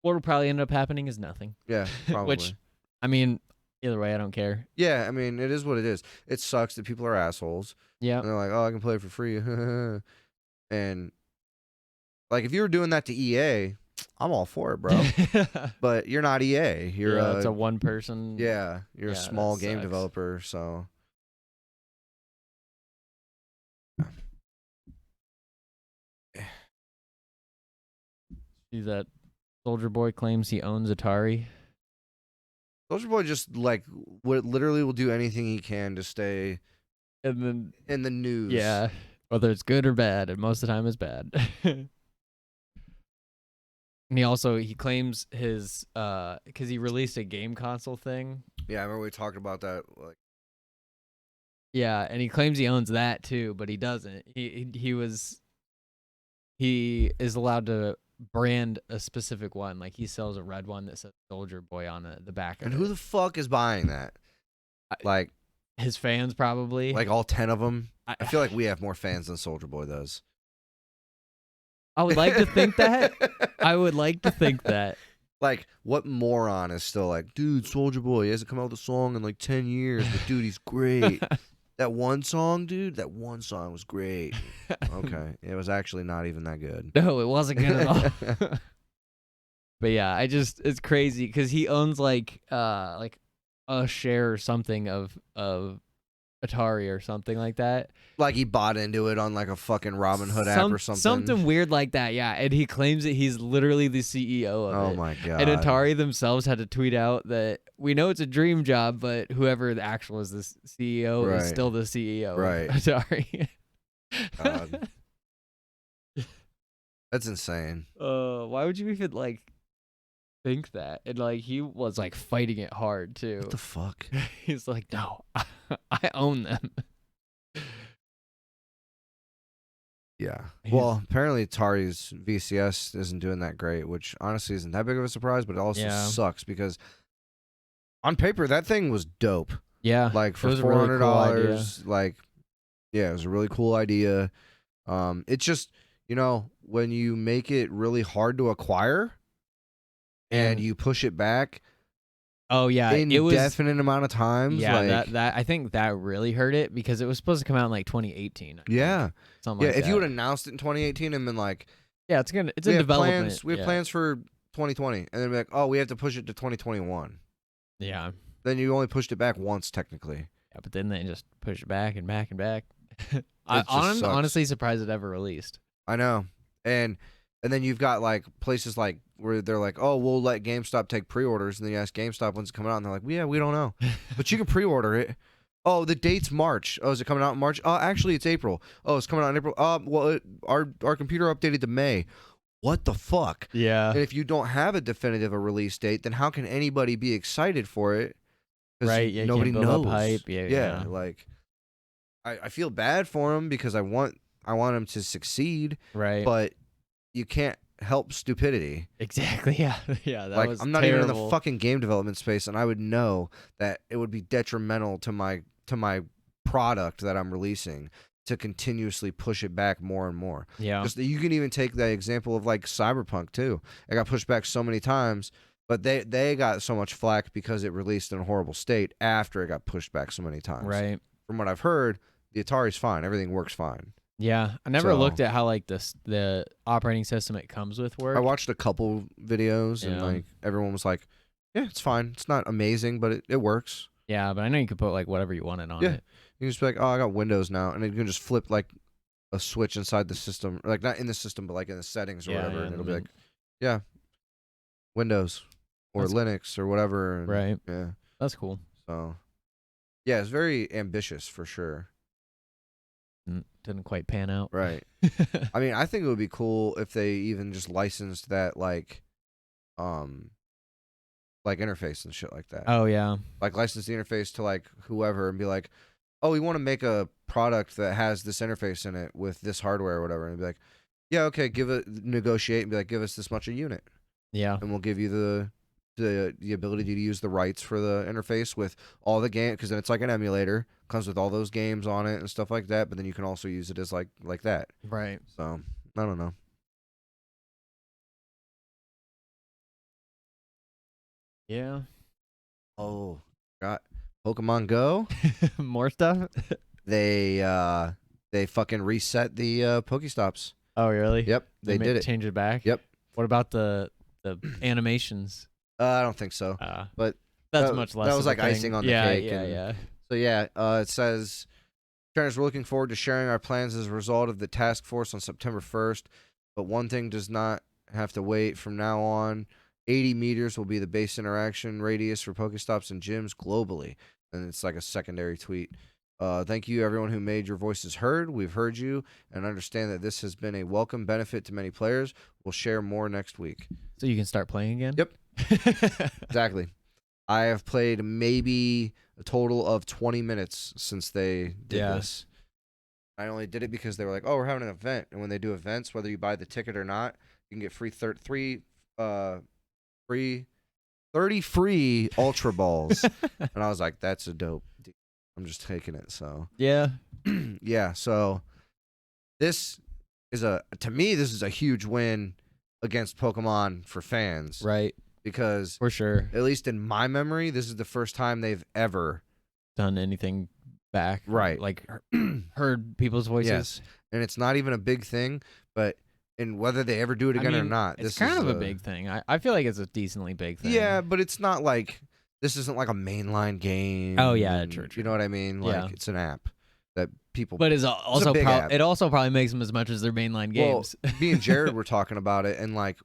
What will probably end up happening is nothing. Yeah, probably. Which, I mean, either way, I don't care. Yeah, I mean, it is what it is. It sucks that people are assholes. Yeah. And they're like, oh, I can play it for free. And, like, if you were doing that to EA, I'm all for it, bro. But you're not EA. You're it's a one person. Yeah, you're a small game developer, so. See that Soulja Boy claims he owns Atari. Soulja Boy just like literally will do anything he can to stay in the news. Yeah, whether it's good or bad, and most of the time it's bad. And he claims his because he released a game console thing. Yeah, I remember we talked about that. Like, yeah, and he claims he owns that too, but he doesn't. He is allowed to brand a specific one. Like he sells a red one that says Soulja Boy on the back of and it. who the fuck is buying that? Like his fans probably. Like all 10 of them. I feel like we have more fans than Soulja Boy does. I would like to think that. I would like to think that. Like, what moron is still like, dude, Soulja Boy, he hasn't come out with a song in like 10 years, but dude, he's great. That one song, dude, that one song was great. Okay, it was actually not even that good. No, it wasn't good at all. But yeah, it's crazy because he owns like a share or something of Atari or something like that. Like he bought into it on like a fucking Robinhood app or something. Something weird like that, yeah. And he claims that he's literally the CEO of it. Oh my god. And Atari themselves had to tweet out that we know it's a dream job, but whoever the actual is the CEO is still the CEO of Atari. God. That's insane. Why would you even like think that? And like he was like fighting it hard too. What the fuck? He's like, no, I own them. Yeah. Well, apparently Atari's VCS isn't doing that great, which honestly isn't that big of a surprise, but it also sucks because on paper that thing was dope. Yeah. Like for $400, really cool like yeah, it was a really cool idea. It's just, you know, when you make it really hard to acquire and you push it back indefinite amount of times. Yeah, like, that I think that really hurt it because it was supposed to come out in like 2018. Yeah. Something like that. If you would have announced it in 2018 and been like, yeah, it's in development. We have plans for 2020, and then be like, oh, we have to push it to 2021. Yeah. Then you only pushed it back once, technically. Yeah, but then they just push it back and back and back. I'm honestly surprised it ever released. I know. And then you've got like places like where they're like, oh, we'll let GameStop take pre-orders, and then you ask GameStop when's it coming out, and they're like, yeah, we don't know, but you can pre-order it. Oh, the date's March. Oh, is it coming out in March? Oh, actually, it's April. Oh, it's coming out in April. Well, our computer updated to May. What the fuck? Yeah. And if you don't have a definitive release date, then how can anybody be excited for it? Right. Yeah. Nobody can't build knows. up hype. Yeah. Like I feel bad for him because I want him to succeed. Right. But you can't help stupidity. Exactly. Yeah. Yeah. That like was I'm not terrible. even in the fucking game development space, and I would know that it would be detrimental to my product that I'm releasing to continuously push it back more and more. Yeah. Just, you can even take the example of like Cyberpunk too. It got pushed back so many times, but they got so much flack because it released in a horrible state after it got pushed back so many times. Right. From what I've heard, the Atari's fine. Everything works fine. Yeah, I never looked at how like the operating system it comes with works. I watched a couple videos and Yeah. like everyone was like, "Yeah, it's fine. It's not amazing, but it works." Yeah, but I know you could put like whatever you wanted on it. You can just be like, "Oh, I got Windows now," and then you can just flip like a switch inside the system, like not in the system, but like in the settings or whatever, and it'll be like, "Yeah, Windows or Linux or whatever." And, right. Yeah, that's cool. So, yeah, it's very ambitious for sure. Didn't quite pan out. Right. I mean, I think it would be cool if they even just licensed that like interface and shit like that. Oh yeah. Like license the interface to like whoever and be like, "Oh, we want to make a product that has this interface in it with this hardware or whatever." And be like, "Yeah, okay, negotiate and be like, give us this much a unit." Yeah. And we'll give you the ability to use the rights for the interface with all the game, because then it's like an emulator, comes with all those games on it and stuff like that, but then you can also use it as like that. Right. So, I don't know. Yeah. Oh, got Pokemon Go. More stuff. They fucking reset the Pokestops. Oh really? Yep, they did it. Change it back. Yep. What about the animations? I don't think so. But that's much less. That was of a like thing. icing on the cake. Yeah. So yeah, it says, "Trainers, we're looking forward to sharing our plans as a result of the task force on September 1st. But one thing does not have to wait. From now on, 80 meters will be the base interaction radius for Pokestops and gyms globally." And it's like a secondary tweet. "Thank you, everyone who made your voices heard. We've heard you and understand that this has been a welcome benefit to many players. We'll share more next week." So you can start playing again? Yep. Exactly. I have played maybe a total of 20 minutes since they did this. I only did it because they were like, "Oh, we're having an event." And when they do events, whether you buy the ticket or not, you can get 30 free Ultra Balls. And I was like, that's a dope deal. I'm just taking it. So yeah. Yeah. So this is to me, this is a huge win against Pokemon for fans. Right. Because for sure, at least in my memory, this is the first time they've ever done anything back. Right. Like heard people's voices. Yes. And it's not even a big thing, but whether they ever do it again or not, it's kind of a big thing. I feel like it's a decently big thing. Yeah, but it's not like, this isn't like a mainline game. Oh yeah, true. You know what I mean? Like it's an app that people. But it also probably makes them as much as their mainline games. Well, me and Jared were talking about it, and like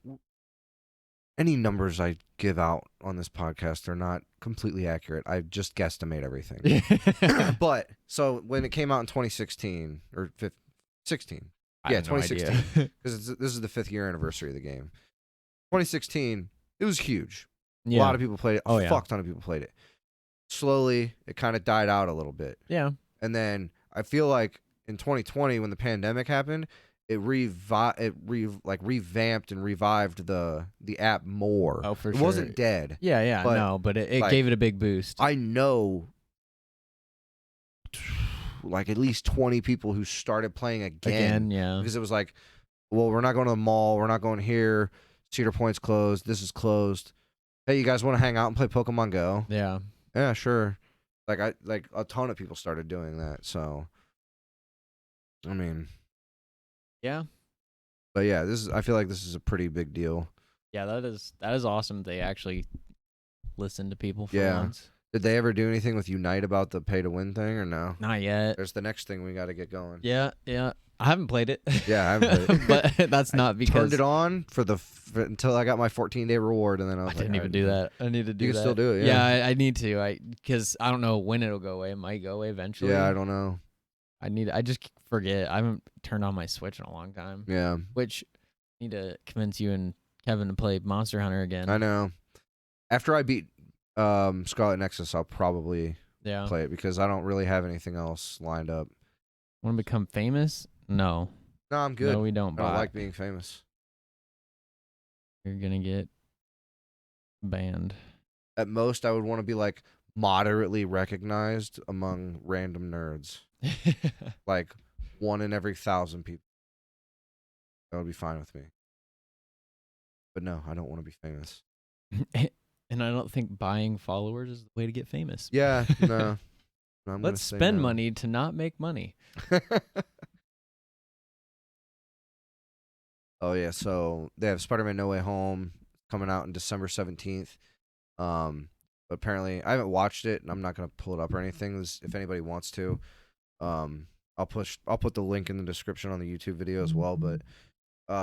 any numbers I give out on this podcast are not completely accurate. I just guesstimate everything. But so when it came out in 2016 or 16. Yeah, 2016. Because this is the 5th year anniversary of the game. 2016, it was huge. Yeah. A lot of people played it. A Fuck ton of people played it. Slowly, it kind of died out a little bit. Yeah. And then I feel like in 2020, when the pandemic happened, it revamped and revived the app more. Oh, for sure. sure. It wasn't dead. Yeah, but it like, gave it a big boost. I know like at least 20 people who started playing again. Yeah. Because it was like, well, we're not going to the mall. We're not going here. Cedar Point's closed. This is closed. Hey, you guys want to hang out and play Pokemon Go? Yeah. Yeah, sure. Like a ton of people started doing that. So, I mean, yeah. But yeah, I feel like this is a pretty big deal. Yeah, that is awesome. They actually listen to people for once. Did they ever do anything with Unite about the pay to win thing or no? Not yet. There's the next thing we got to get going. Yeah. I haven't played it. Yeah, I haven't played it. But that's not because turned it on until I got my 14-day reward, and then I was didn't even do that. I need to do that. You can still do it. Yeah, I need to. Because I don't know when it'll go away. It might go away eventually. Yeah, I don't know. I just forget. I haven't turned on my Switch in a long time. Yeah. Which I need to convince you and Kevin to play Monster Hunter again. I know. After I beat Scarlet Nexus, I'll probably play it because I don't really have anything else lined up. Want to become famous? No. No, I'm good. No, we don't. I don't like being famous. You're gonna get banned. At most, I would want to be like moderately recognized among random nerds. Like 1 in every 1,000 people. That would be fine with me. But no, I don't want to be famous. And I don't think buying followers is the way to get famous. Yeah, no. Let's spend money to not make money. Oh yeah, so they have Spider-Man No Way Home coming out on December 17th. But apparently I haven't watched it and I'm not gonna pull it up or anything. If anybody wants to, I'll put the link in the description on the YouTube video as well. But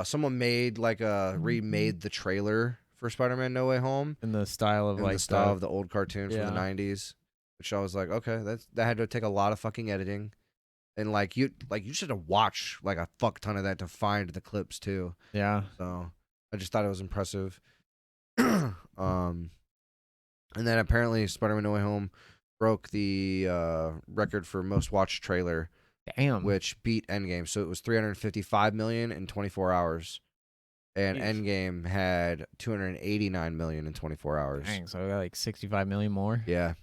someone remade the trailer for Spider-Man No Way Home in the style of the old cartoon from the 90s, which I was like, okay, that had to take a lot of fucking editing. And you should have watched like a fuck ton of that to find the clips too. Yeah. So I just thought it was impressive. And then apparently Spider-Man No Way Home broke the record for most watched trailer. Damn. Which beat Endgame. So it was 355 million in 24 hours. And Endgame had 289 million in 24 hours. Dang, so we got like 65 million more. Yeah.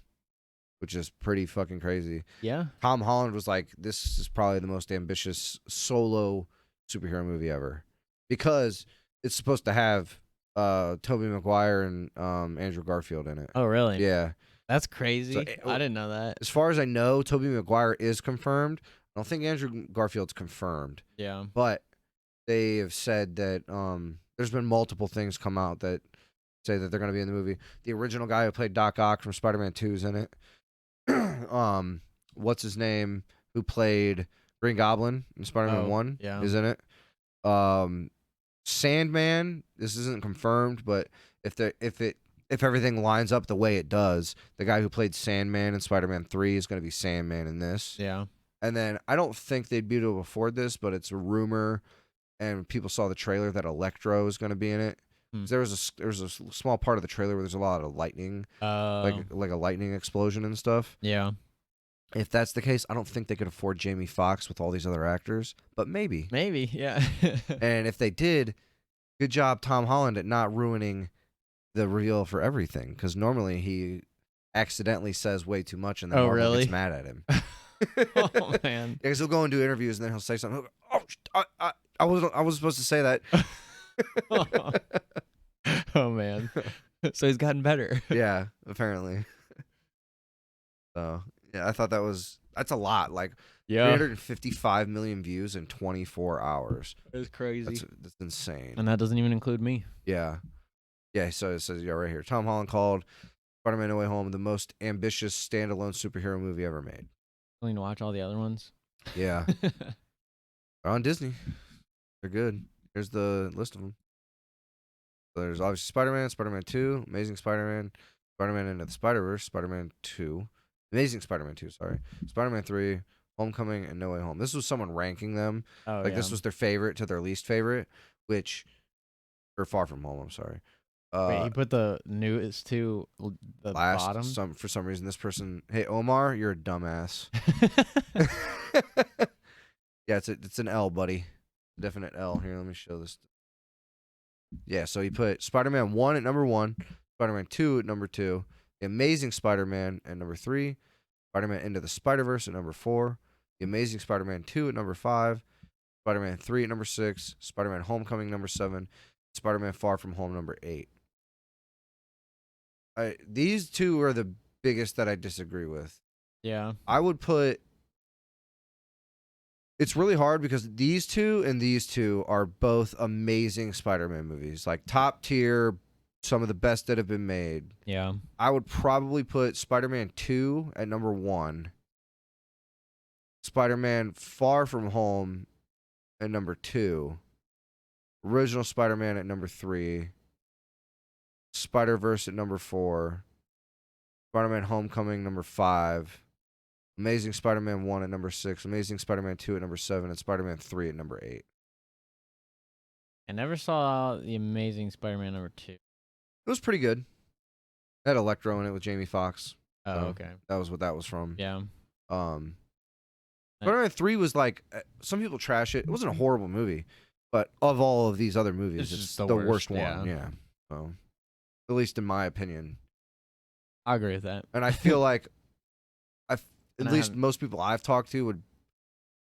Which is pretty fucking crazy. Yeah. Tom Holland was like, this is probably the most ambitious solo superhero movie ever. Because it's supposed to have Tobey Maguire and Andrew Garfield in it. Oh, really? Yeah. That's crazy. So, I didn't know that. As far as I know, Tobey Maguire is confirmed. I don't think Andrew Garfield's confirmed. Yeah. But they have said that there's been multiple things come out that say that they're going to be in the movie. The original guy who played Doc Ock from Spider-Man 2 is in it. What's his name? Who played Green Goblin in Spider-Man 1 is in it. Sandman, this isn't confirmed, but if everything lines up the way it does, the guy who played Sandman in Spider-Man 3 is going to be Sandman in this. Yeah. And then I don't think they'd be able to afford this, but it's a rumor, and people saw the trailer that Electro is going to be in it. There was a small part of the trailer where there's a lot of lightning, like a lightning explosion and stuff. Yeah. If that's the case, I don't think they could afford Jamie Foxx with all these other actors, but maybe. Maybe, yeah. And if they did, good job, Tom Holland, at not ruining the reveal for everything, because normally he accidentally says way too much, and then Marvel gets mad at him. Oh man! Because he'll go and do interviews, and then he'll say something. He'll go, I wasn't supposed to say that. Oh man! So he's gotten better. Yeah, apparently. So yeah, I thought that's a lot. Like 355 million views in 24 hours. It's crazy. That's insane. And that doesn't even include me. Yeah. Yeah, so it says right here. Tom Holland called Spider-Man No Way Home the most ambitious standalone superhero movie ever made. I need to watch all the other ones. Yeah. They're on Disney. They're good. Here's the list of them. So there's obviously Spider-Man, Spider-Man 2, Amazing Spider-Man, Spider-Man Into the Spider-Verse, Spider-Man 2, Amazing Spider-Man 2, sorry, Spider-Man 3, Homecoming, and No Way Home. This was someone ranking them. This was their favorite to their least favorite, or Far From Home, I'm sorry. Wait, he put the newest to the bottom? For some reason, this person... Hey, Omar, you're a dumbass. Yeah, it's an L, buddy. Definite L. Here, let me show this. Yeah, so he put Spider-Man 1 at number 1, Spider-Man 2 at number 2, The Amazing Spider-Man at number 3, Spider-Man Into the Spider-Verse at number 4, The Amazing Spider-Man 2 at number 5, Spider-Man 3 at number 6, Spider-Man Homecoming number 7, Spider-Man Far From Home number 8. These two are the biggest that I disagree with. Yeah. I would put... It's really hard because these two and these two are both amazing Spider-Man movies. Like top tier, some of the best that have been made. Yeah. I would probably put Spider-Man 2 at number 1. Spider-Man Far From Home at number 2. Original Spider-Man at number 3. Spider-Verse at number 4. Spider-Man Homecoming number 5. Amazing Spider-Man 1 at number 6. Amazing Spider-Man 2 at number 7. And Spider-Man 3 at number 8. I never saw The Amazing Spider-Man number 2. It was pretty good. It had Electro in it with Jamie Foxx. Oh, okay. That was what that was from. Yeah. Spider-Man 3 was like, some people trash it. It wasn't a horrible movie, but of all of these other movies, it's the worst one. Yeah. So, at least in my opinion. I agree with that. And I feel like, most people I've talked to would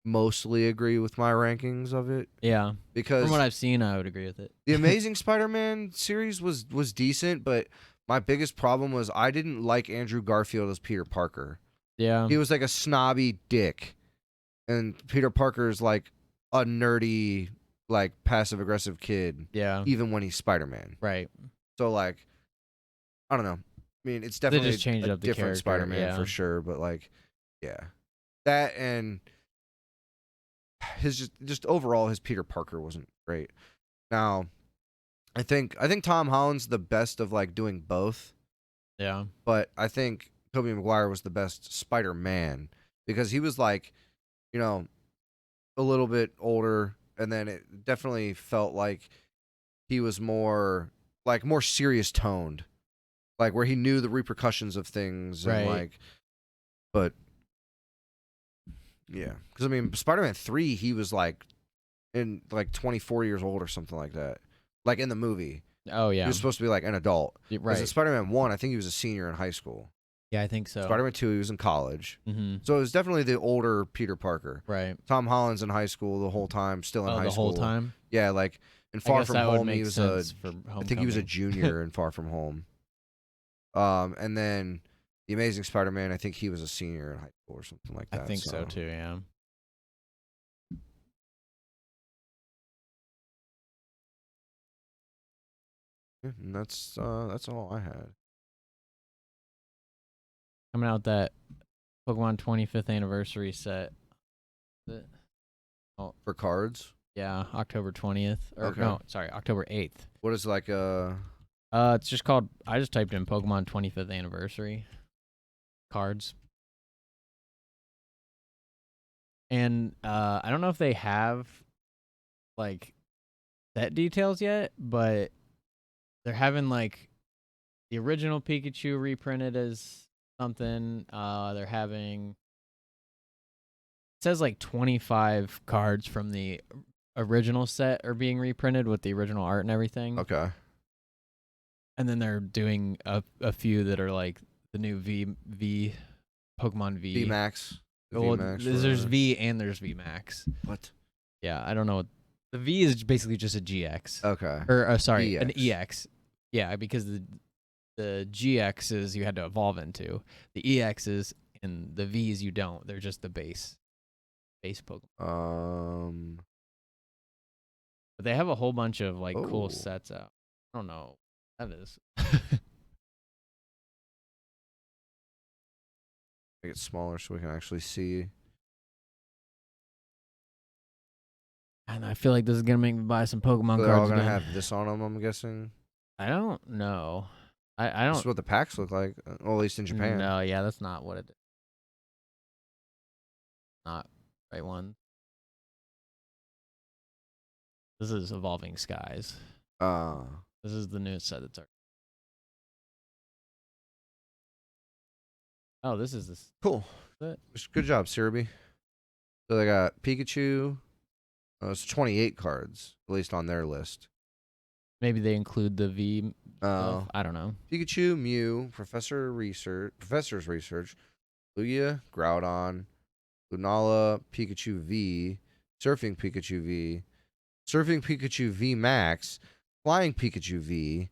mostly agree with my rankings of it. Yeah. Because from what I've seen, I would agree with it. The Amazing Spider-Man series was decent, but my biggest problem was I didn't like Andrew Garfield as Peter Parker. Yeah. He was like a snobby dick. And Peter Parker's like a nerdy, like passive-aggressive kid. Yeah. Even when he's Spider-Man. Right. So, like, I don't know. I mean, it's definitely just changed a up the different character, Spider-Man for sure, but like, yeah. That and his just overall his Peter Parker wasn't great. Now, I think Tom Holland's the best of like doing both. Yeah. But I think Tobey Maguire was the best Spider-Man because he was like, you know, a little bit older, and then it definitely felt like he was more serious toned. Like where he knew the repercussions of things and like, but yeah, because I mean, Spider-Man 3, he was like in like 24 years old or something like that, like in the movie. Oh yeah, he was supposed to be like an adult. Right. In Spider-Man 1, I think he was a senior in high school. Yeah, I think so. Spider-Man 2, he was in college. Mm-hmm. So it was definitely the older Peter Parker. Right. Tom Holland's in high school the whole time, still in high school. The whole time. Yeah, like in Far From Home, he was I think he was a Homecoming. junior in Far From Home. And then the Amazing Spider-Man, I think he was a senior in high school or something like that. I think so too. Yeah. And that's all I had. Coming out that Pokemon 25th anniversary set. For cards? Yeah, October 20th. Or Okay. no, sorry, October 8th. What is like It's just called. I just typed in Pokemon 25th anniversary cards, and I don't know if they have like set details yet, but they're having like the original Pikachu reprinted as something. They're having, it says like 25 cards from the original set are being reprinted with the original art and everything. Okay. And then they're doing a few that are like the new V Pokemon V. VMAX. Well, VMAX there's V and there's VMAX. What? Yeah, I don't know. The V is basically just a GX. Okay. Or sorry, EX. an EX. Yeah, because the GXs you had to evolve into. The EXs and the Vs you don't. They're just the base Pokemon. But they have a whole bunch of like cool sets out. I don't know. That is. Make it smaller so we can actually see. And I feel like this is gonna make me buy some Pokemon So cards. they're all gonna again. have this on them, I'm guessing. I don't know. I don't. This is what the packs look like, well, at least in Japan. No, yeah, that's not what it is. Not right one. This is Evolving Skies. This is the new set that's. Oh, this is this. Cool. Good job, Sirby. So they got Pikachu. It's 28 cards, at least on their list. Maybe they include the V. I don't know. Pikachu, Mew, Professor's Research, Lugia, Groudon, Lunala, Pikachu V, Surfing Pikachu V Max, Flying Pikachu V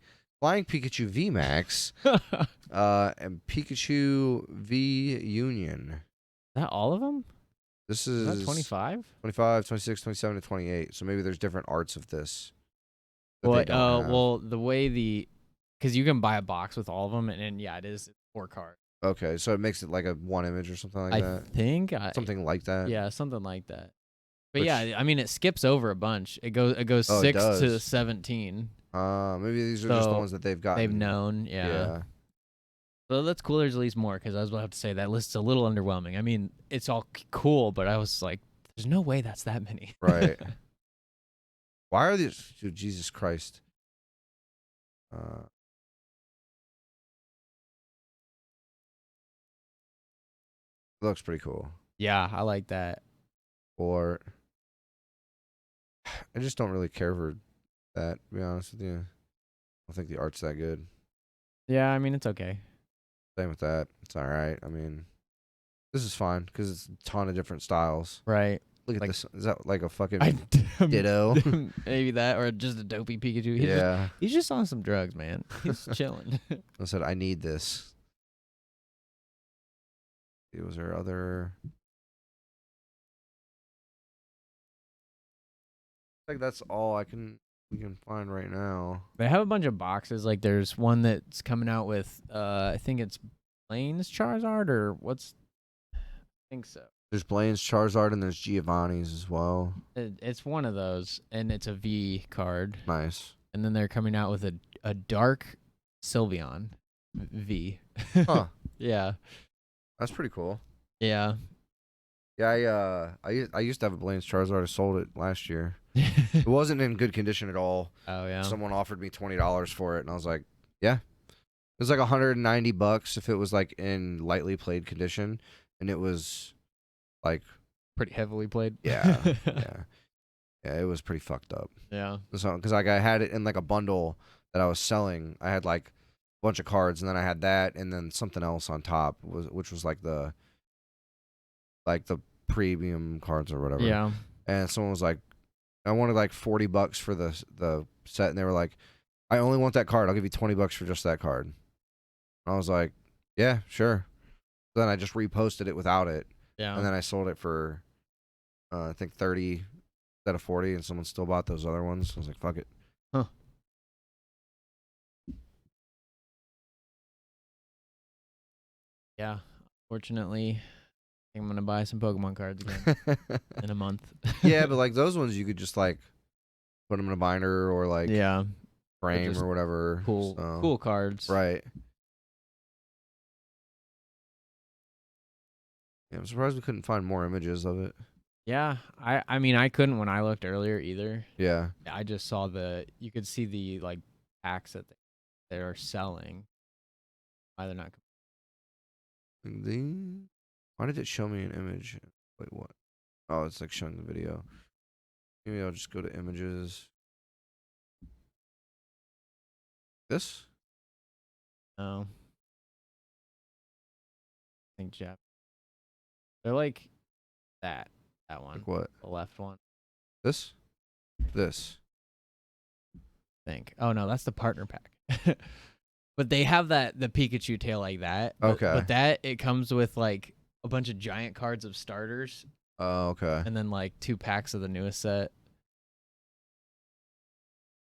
Max, and Pikachu V Union. Is that all of them? This is 25? 25, 26, 27, and 28. So maybe there's different arts of this. Well, the way because you can buy a box with all of them, and then, yeah, it is 4 cards. Okay, so it makes it like a one image or something like that? I think. Something like that? Yeah, something like that. But yeah, I mean, it skips over a bunch. It goes 6 to 17. Maybe these are just the ones that they've gotten. They've known, yeah. So that's cool. There's at least more, because I was about to have to say that list's a little underwhelming. I mean, it's all cool, but I was like, there's no way that's that many. Right. Why are these? Dude, Jesus Christ. Looks pretty cool. Yeah, I like that. Or I just don't really care for that, to be honest with you. I don't think the art's that good. Yeah, I mean, it's okay. Same with that. It's all right. I mean, this is fine because it's a ton of different styles. Right. Look at Like- this. Is that like a fucking ditto? Maybe that, or just a dopey Pikachu. He's just on some drugs, man. He's chilling. I said, I need this. Was there other... Like that's all we can find right now. They have a bunch of boxes. Like there's one that's coming out with I think it's Blaine's Charizard or what's I think so. There's Blaine's Charizard and there's Giovanni's as well. It's one of those, and it's a V card. Nice. And then they're coming out with a dark Sylveon V. Huh. Yeah. That's pretty cool. Yeah. Yeah, I used to have a Blaine's Charizard. I sold it last year. It wasn't in good condition at all. Oh yeah. Someone offered me $20 for it, and I was like, yeah. It was like $190 if it was like in lightly played condition, and it was like pretty heavily played. Yeah, yeah. It was pretty fucked up. Yeah. So because like I had it in like a bundle that I was selling. I had like a bunch of cards, and then I had that, and then something else on top which was like the premium cards or whatever. Yeah. And someone was like, I wanted like $40 for the set, and they were like, I only want that card. I'll give you $20 for just that card. I was like, yeah, sure. Then I just reposted it without it. Yeah. And then I sold it for I think 30 instead of 40, and someone still bought those other ones. I was like, fuck it. Huh. Yeah. Fortunately, I think I'm gonna buy some Pokemon cards again in a month. Yeah, but like those ones, you could just like put them in a binder or like frame just or whatever. Cool cards. Right. Yeah, I'm surprised we couldn't find more images of it. Yeah, I mean I couldn't when I looked earlier either. Yeah. I just saw you could see the like packs that they are selling. Why they're not. Why did it show me an image? Wait, what? Oh, it's like showing the video. Maybe I'll just go to images. This? No. I think Jap. They're like that one. Like what? The left one. This? This. I think. Oh no, that's the partner pack. But they have the Pikachu tail like that. Okay. But that it comes with like a bunch of giant cards of starters. Oh, okay. And then like 2 packs of the newest set.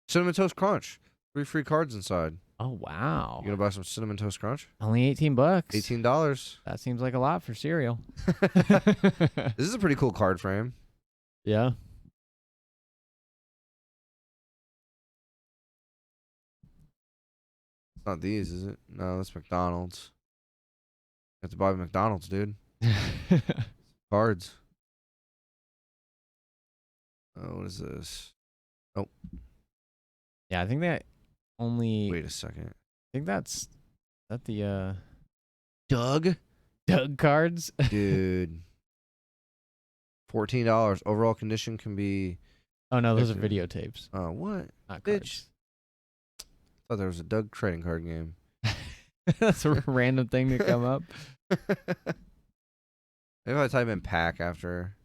Cinnamon Toast Crunch. 3 free cards inside. Oh wow. You gonna buy some Cinnamon Toast Crunch? Only $18. $18. That seems like a lot for cereal. This is a pretty cool card frame. Yeah. It's not these, is it? No, that's McDonald's. You have to buy McDonald's, dude. Cards. Oh, what is this? Oh. Yeah, I think that only. Wait a second. I think that's the Doug cards. Dude. $14. Overall condition can be. Oh no, those are videotapes. Oh, what? Not Bitch. cards. I thought there was a Doug trading card game. That's a random thing to come up. Maybe if I type in pack after.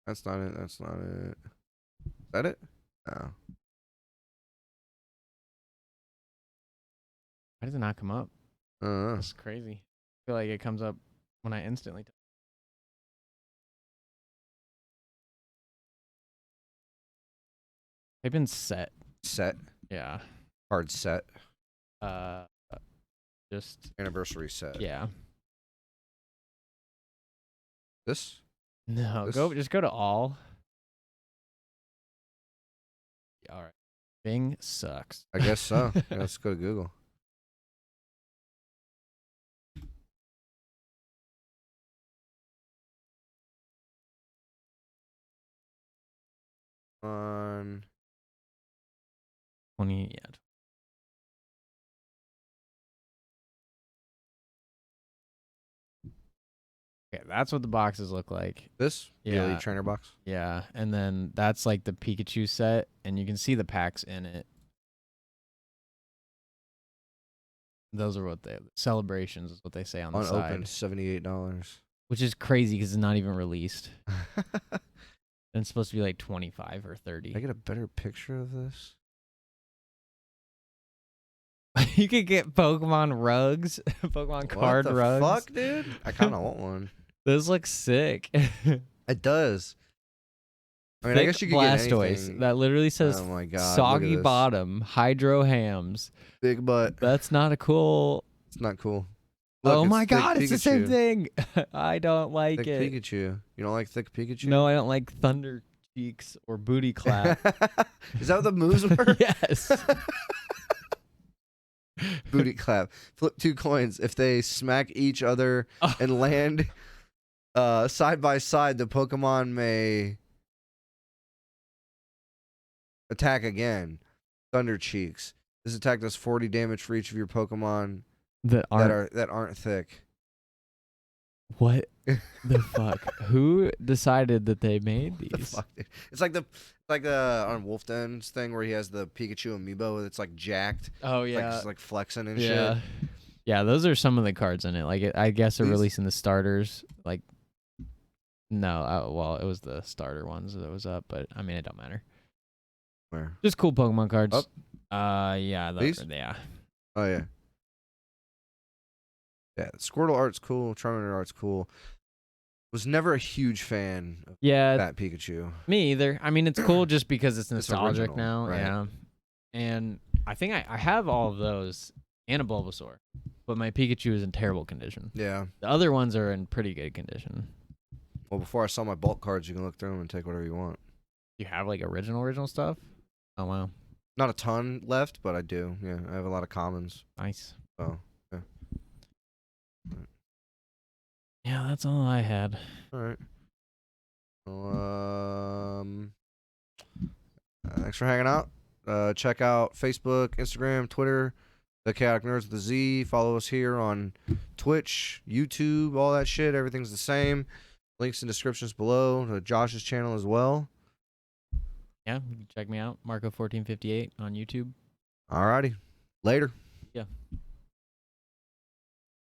That's not it. That's not it. Is that it? No. Why does it not come up? I don't know. That's crazy. I feel like it comes up when I instantly. They've been set. Set. Yeah. Card set. Just anniversary set. Yeah. This? No, This? just go to all. All right. Bing sucks. I guess so. Yeah, let's go to Google. On 20, yeah. Okay, that's what the boxes look like. This? The Yeah. Elite Trainer box? Yeah, and then that's like the Pikachu set, and you can see the packs in it. Those are what they celebrations is what they say on the Unopened, side, $78. which is crazy because it's not even released. And it's supposed to be like 25 or 30. Can I get a better picture of this? You could get Pokemon rugs, Pokemon card what the rugs. fuck, dude? I kind of want one. This looks sick. It does. I mean, Thick I guess you could Blastoise. get anything. That literally says Oh my god, look at soggy this. bottom, hydro hams. Big butt. That's not a cool. It's not cool. Oh Look, my it's thick god, it's the same Pikachu. thing. I don't like Thick it. Pikachu. You don't like thick Pikachu? No, I don't like thunder cheeks or booty clap. Is that what the moves were? Yes. Booty clap. Flip 2 coins. If they smack each other and land side by side, the Pokemon may attack again. Thunder Cheeks. This attack does 40 damage for each of your Pokemon that aren't thick. What the fuck? Who decided that they made The these? fuck, dude? It's like the on Wolf Den's thing where he has the Pikachu amiibo that's like jacked. Oh It's yeah, like, just like flexing and yeah, shit. yeah. Those are some of the cards in it. Like I guess they're These- releasing the starters. Like no, well, it was the starter ones that was up, but I mean it don't matter. Where? Just cool Pokemon cards. Up? Yeah, These? yeah. Oh yeah. Yeah, the Squirtle art's cool. Charmander art's cool. Was never a huge fan of Yeah, that Pikachu. me either. I mean, it's cool just because it's It's nostalgic original, now. right. Yeah, and I think I have all of those and a Bulbasaur, but my Pikachu is in terrible condition. Yeah. The other ones are in pretty good condition. Well, before I sell my bulk cards, you can look through them and take whatever you want. You have like original stuff? Oh wow, Not a ton left, but I do. Yeah, I have a lot of commons. nice. So, yeah. Yeah, that's all I had. All right. Well, thanks for hanging out. Check out Facebook, Instagram, Twitter, The Chaotic Nerds with a Z. Follow us here on Twitch, YouTube, all that shit. Everything's the same. Links in descriptions below to Josh's channel as well. Yeah, you can check me out, Marco1458 on YouTube. Alrighty. Later. Yeah.